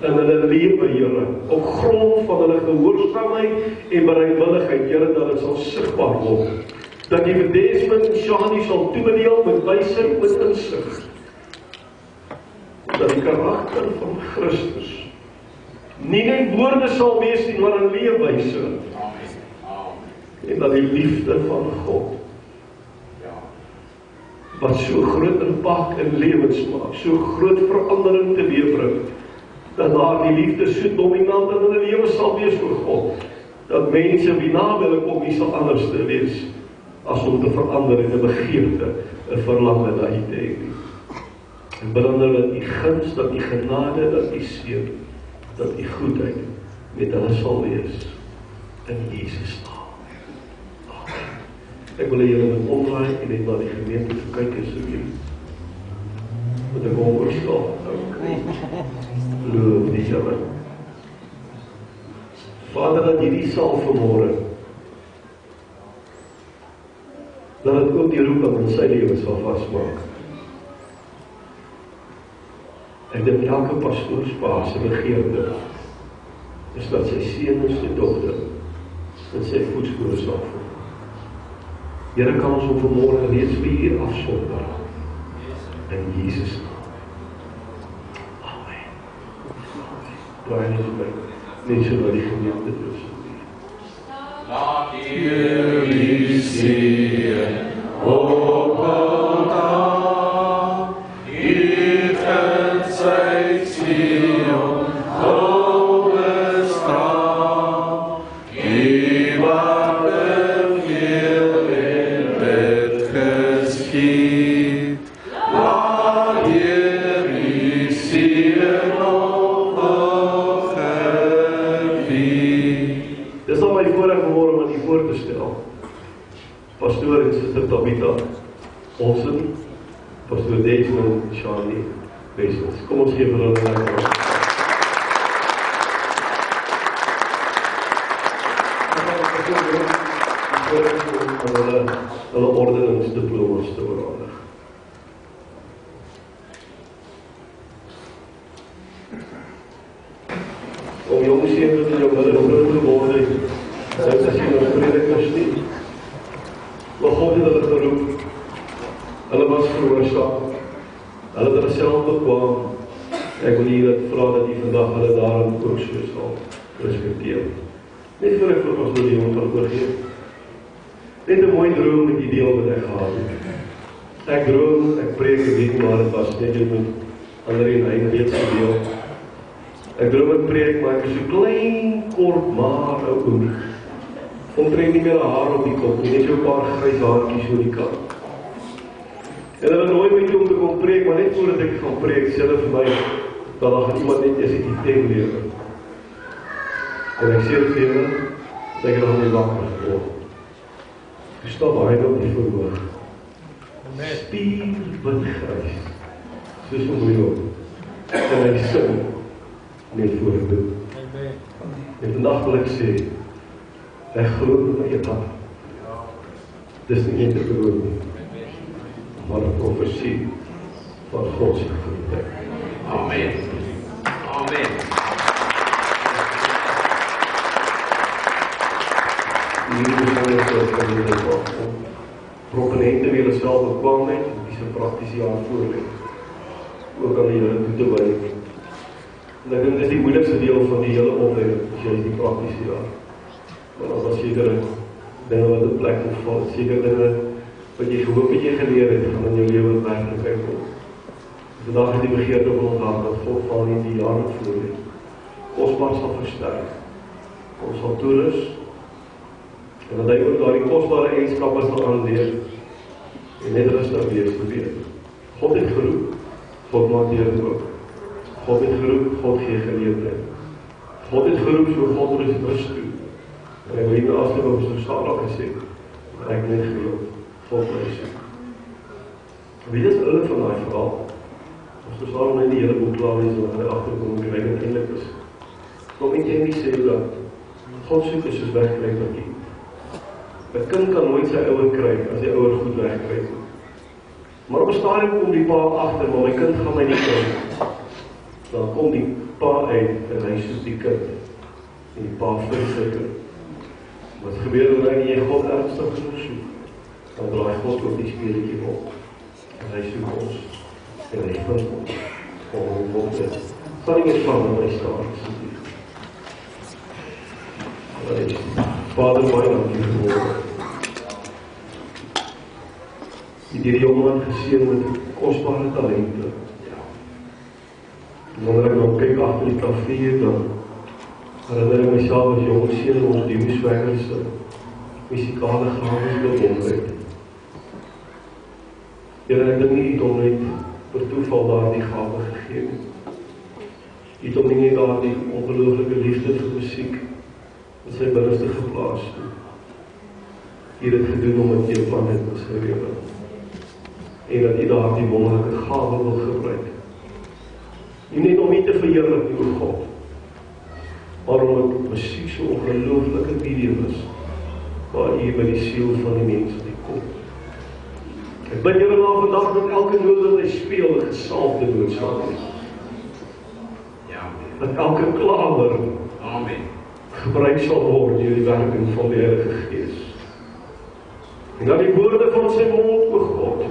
in hulle lewe, Here, op grond van hulle gehoorsaamheid en bereidwilligheid, Here, dat dit sal sigbaar word. Dat jy vir Desmond en Shani sal toebedeel met wysheid, met insig. Dat die karakter van Christus nie net woorde sal wees nie, maar 'n leefwyse. En dat die liefde van God wat so groot impak in lewens maak, so groot verandering teweegbring, dat daar die liefde so dominant in hulle lewe sal wees vir God, dat mense wie na hulle kom nie sal anders te wees as om te verander en 'n begeerte, 'n verlange na U te hê. En bid dan dat die guns, dat die genade, dat die seën, dat die goedheid met hulle sal wees. In Jesus naam. Amen. Ek wil julle met omdraai en net na die gemeente kyk asseblief. Met 'n wonderstaan. Loof die Here. Vader, dat hierdie saal vanmôre, dat dit ook die roeping in sy lewe sal vasmaak. Ek dink elke pastoorspa se begeerte is dat sy seun en sy dogter in sy voetspore sal volg. Here, kan ons op vanmôre reeds vir U afsonder in Jesus naam. Amen. Draai net so by, net so by die gemeente dus. Laat hierdie seën op altaar, hier in sy Sion, goue straal, die wat beveel en wet geskied. Laat hierdie seën op gebied. Dis al my voorreg vanmôre om aan U voor te stel. Pastoor en Suster Tabitha Olsen, Pastoor Desmond Shani Wessels. Kom ons gee vir hulle 'n lekker applaus. Hulle ordeningsdiplomas te oorhandig. Om jong seuns in jou midde groot geword het, dit is nie ons predikers nie. Maar God het hulle geroep. Hulle was veroorsaak. Hulle het hulle self bekwam. Ek wil hier vra dat U vandag hulle daarin ook so sal respekteer. Net voor ek vir ons die jong gaan oorgee. Net 'n mooi droom met die deel wat ek gehad het. Ek droom, ek preek, ek weet nie waar dit was, net jy moet ander en hy reeds gedeel. Ek droom ek preek, maar ek is so klein, kort, maar ou oom. Omtrent nie meer 'n haar op die kop, net so 'n paar grys haartjies oor die kant. En hulle nooi my toe om te kom preek, maar net voordat ek gaan preek, sê hulle vir my, dat daar gaan iemand net eers die tent lewe. En ek sê vir hulle, dat ek nog nie wakker geword. Ek stap hy op die verhoog. Spierwit grys, soos een miljoen. En hy sing net voor ek doen. En vandag wil ek sê, ek glo in my hart. Dis nie te glo nie, maar 'n profesie van God se grootheid. Amen. Amen. Proponente wie hulle self bekwaamheid, die se praktiese jaar voorlê. Ook aan die Here toe te wy. En ek dink dis die moeilikste deel van die hele opleiding, as jy die praktiese jaar. Maar dan was sekere dinge wat op plek moet val, sekere dinge wat jy gehoop het jy geleer het, gaan in jou lewe werklikheid kom. Vandag het die begeerte van ons hart dat God van in die jare voorlê kosbaar sal versterk. Ons sal toerus en dat hy ook daardie kosbare eienskappe sal aanleer en net rustig wees te weet. God het geroep, God maak deur ook. God het geroep, God gee geleentheid. God het geroep, so God rus toe. En ek wil hier afsluit op so stadig gesê, maar ek net geloof, God rus toe. Wie is hulle van daai verhaal? Ons sal net die hele boek klaar lees wat hy agterkom en wie eintlik is. Maar weet jy nie sê dat God soek is soos wegkry van kind. 'n Kind kan nooit sy ouer kry as die ouer goed wegkry. Maar op 'n stadium kom die pa agter, maar my kind gaan my nie kry. Dan kom die pa uit en hy soek die kind. En die pa verseker. Wat gebeur wanneer jy God ernstig genoeg soek? Dan draai God ook die speletjie op. En hy soek ons. En hy vind ons. Om ons te sal nie eens van my staan. Vader, baie dankie vir môre. Die hierdie jongeman geseën met kosbare talente. En wanneer ek nou kyk agter die klavier, dan herinner ek myself as jong seun ons die musikwekkers musikale gawes bewonder. Here, ek dink nie om net vir toeval daardie gawe gegee nie. Jy het hom nie net daardie ongelooflike liefde vir musiek in sy binneste geplaas nie. Jy het dit gedoen omdat jy 'n plan het in sy lewe. En dat jy daardie wonderlike gawe wil gebruik. Nie net om jy te verheerlik nie oor God, maar omdat musiek so ongelooflike medium is, waar jy by die siel van die mens kom. Ek bid julle nou vandag dat elke noot wat hy speel 'n gesalfde boodskap is. Dat elke klawer gebruik sal word deur die werking van die Heilige Gees. En dat die woorde van sy mond o God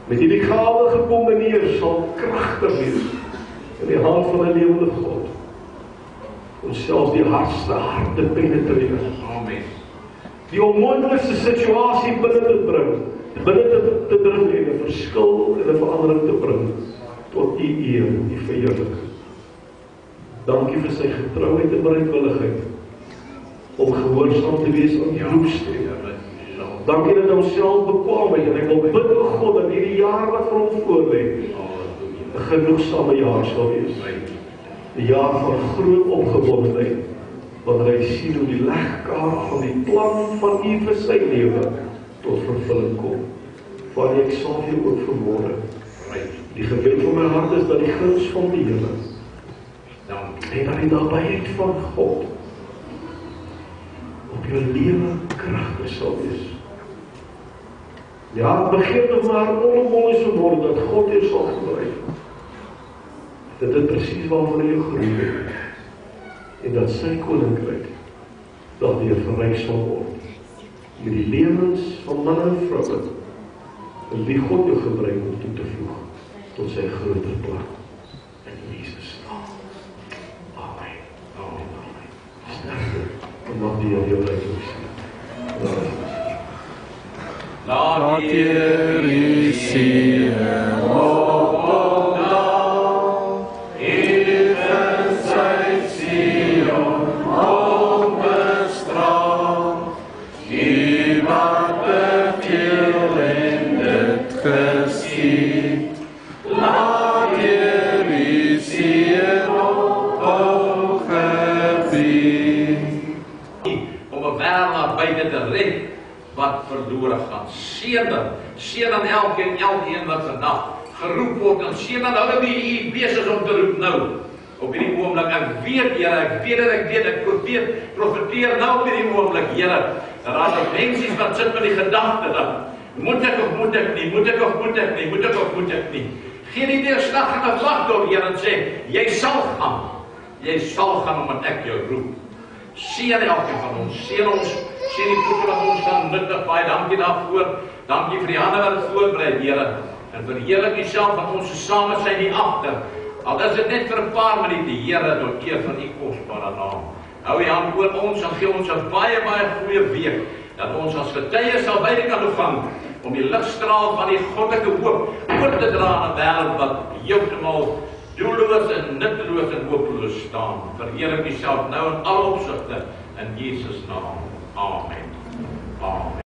met hierdie gawe gekombineer sal kragtig wees in die hand van 'n lewende God. Om selfs die hardste harte penetreer. Amen. Die onmoontlikste situasie binne te bring, te dring en 'n verskil en 'n verandering te bring tot die eer, die verheerliking. Dankie vir sy getrouheid en bereidwilligheid om gehoorsaam te wees aan die roepstem. Dankie dat hy homself bekwaam het en ek wil bid o God dat hierdie jaar wat vir hom voorlê 'n genoegsame jaar sal wees. 'n jaar van groot opgewondenheid, wanneer hy sien hoe die legkaart van die plan van U vir sy lewe tot vervulling kom. Vader, ek sal vir ook vanmôre. Die gebed van my hart is dat die guns van die Here en dat die nabyheid van God op jou lewe kragtig sal wees. Ja, begin nog maar onmoontlik so word dat God jou sal gebruik. Dat dit presies waarvoor hy jou geroep het. En dat sy koninkryk daardeur verryk sal word. Met die lewens van manne en vroue en wie God jou gebruik om toe te voeg tot sy groter plan. In Jesus naam. Amen. Amen. Sterkte. En mag die Here jou lei en sien. Laat die sien wat verlore gaan. Seën dan elkeen wat vandag geroep word en seën dan hulle wie U besig is om te roep nou. Op hierdie oomblik, ek weet Here, ek profeteer nou op hierdie oomblik, Here, dat daar mense wat sit met die gedagte dat moet ek of moet ek nie. Gee nie neerslagtige wag door Here en sê, jy sal gaan omdat ek jou roep. Seën elkeen van ons, seën die voete wat ons kan nuttig baie, dankie daarvoor, dankie vir die hande wat het voorbereid, Here, en verheerlik U self wat ons saam is nie agter, al is dit net vir 'n paar minute, Here, tot eer van U kosbare naam. Hou U hand oor ons en gee ons 'n baie goeie week, dat ons as getuies sal beide kan ontvang, om die ligstraal van die goddelike hoop oor te dra aan 'n wêreld wat heeltemal doelloos en nutteloos en hopeloos staan. Verheerlik U self nou in alle opsigte in Jesus naam. Amen. Amen.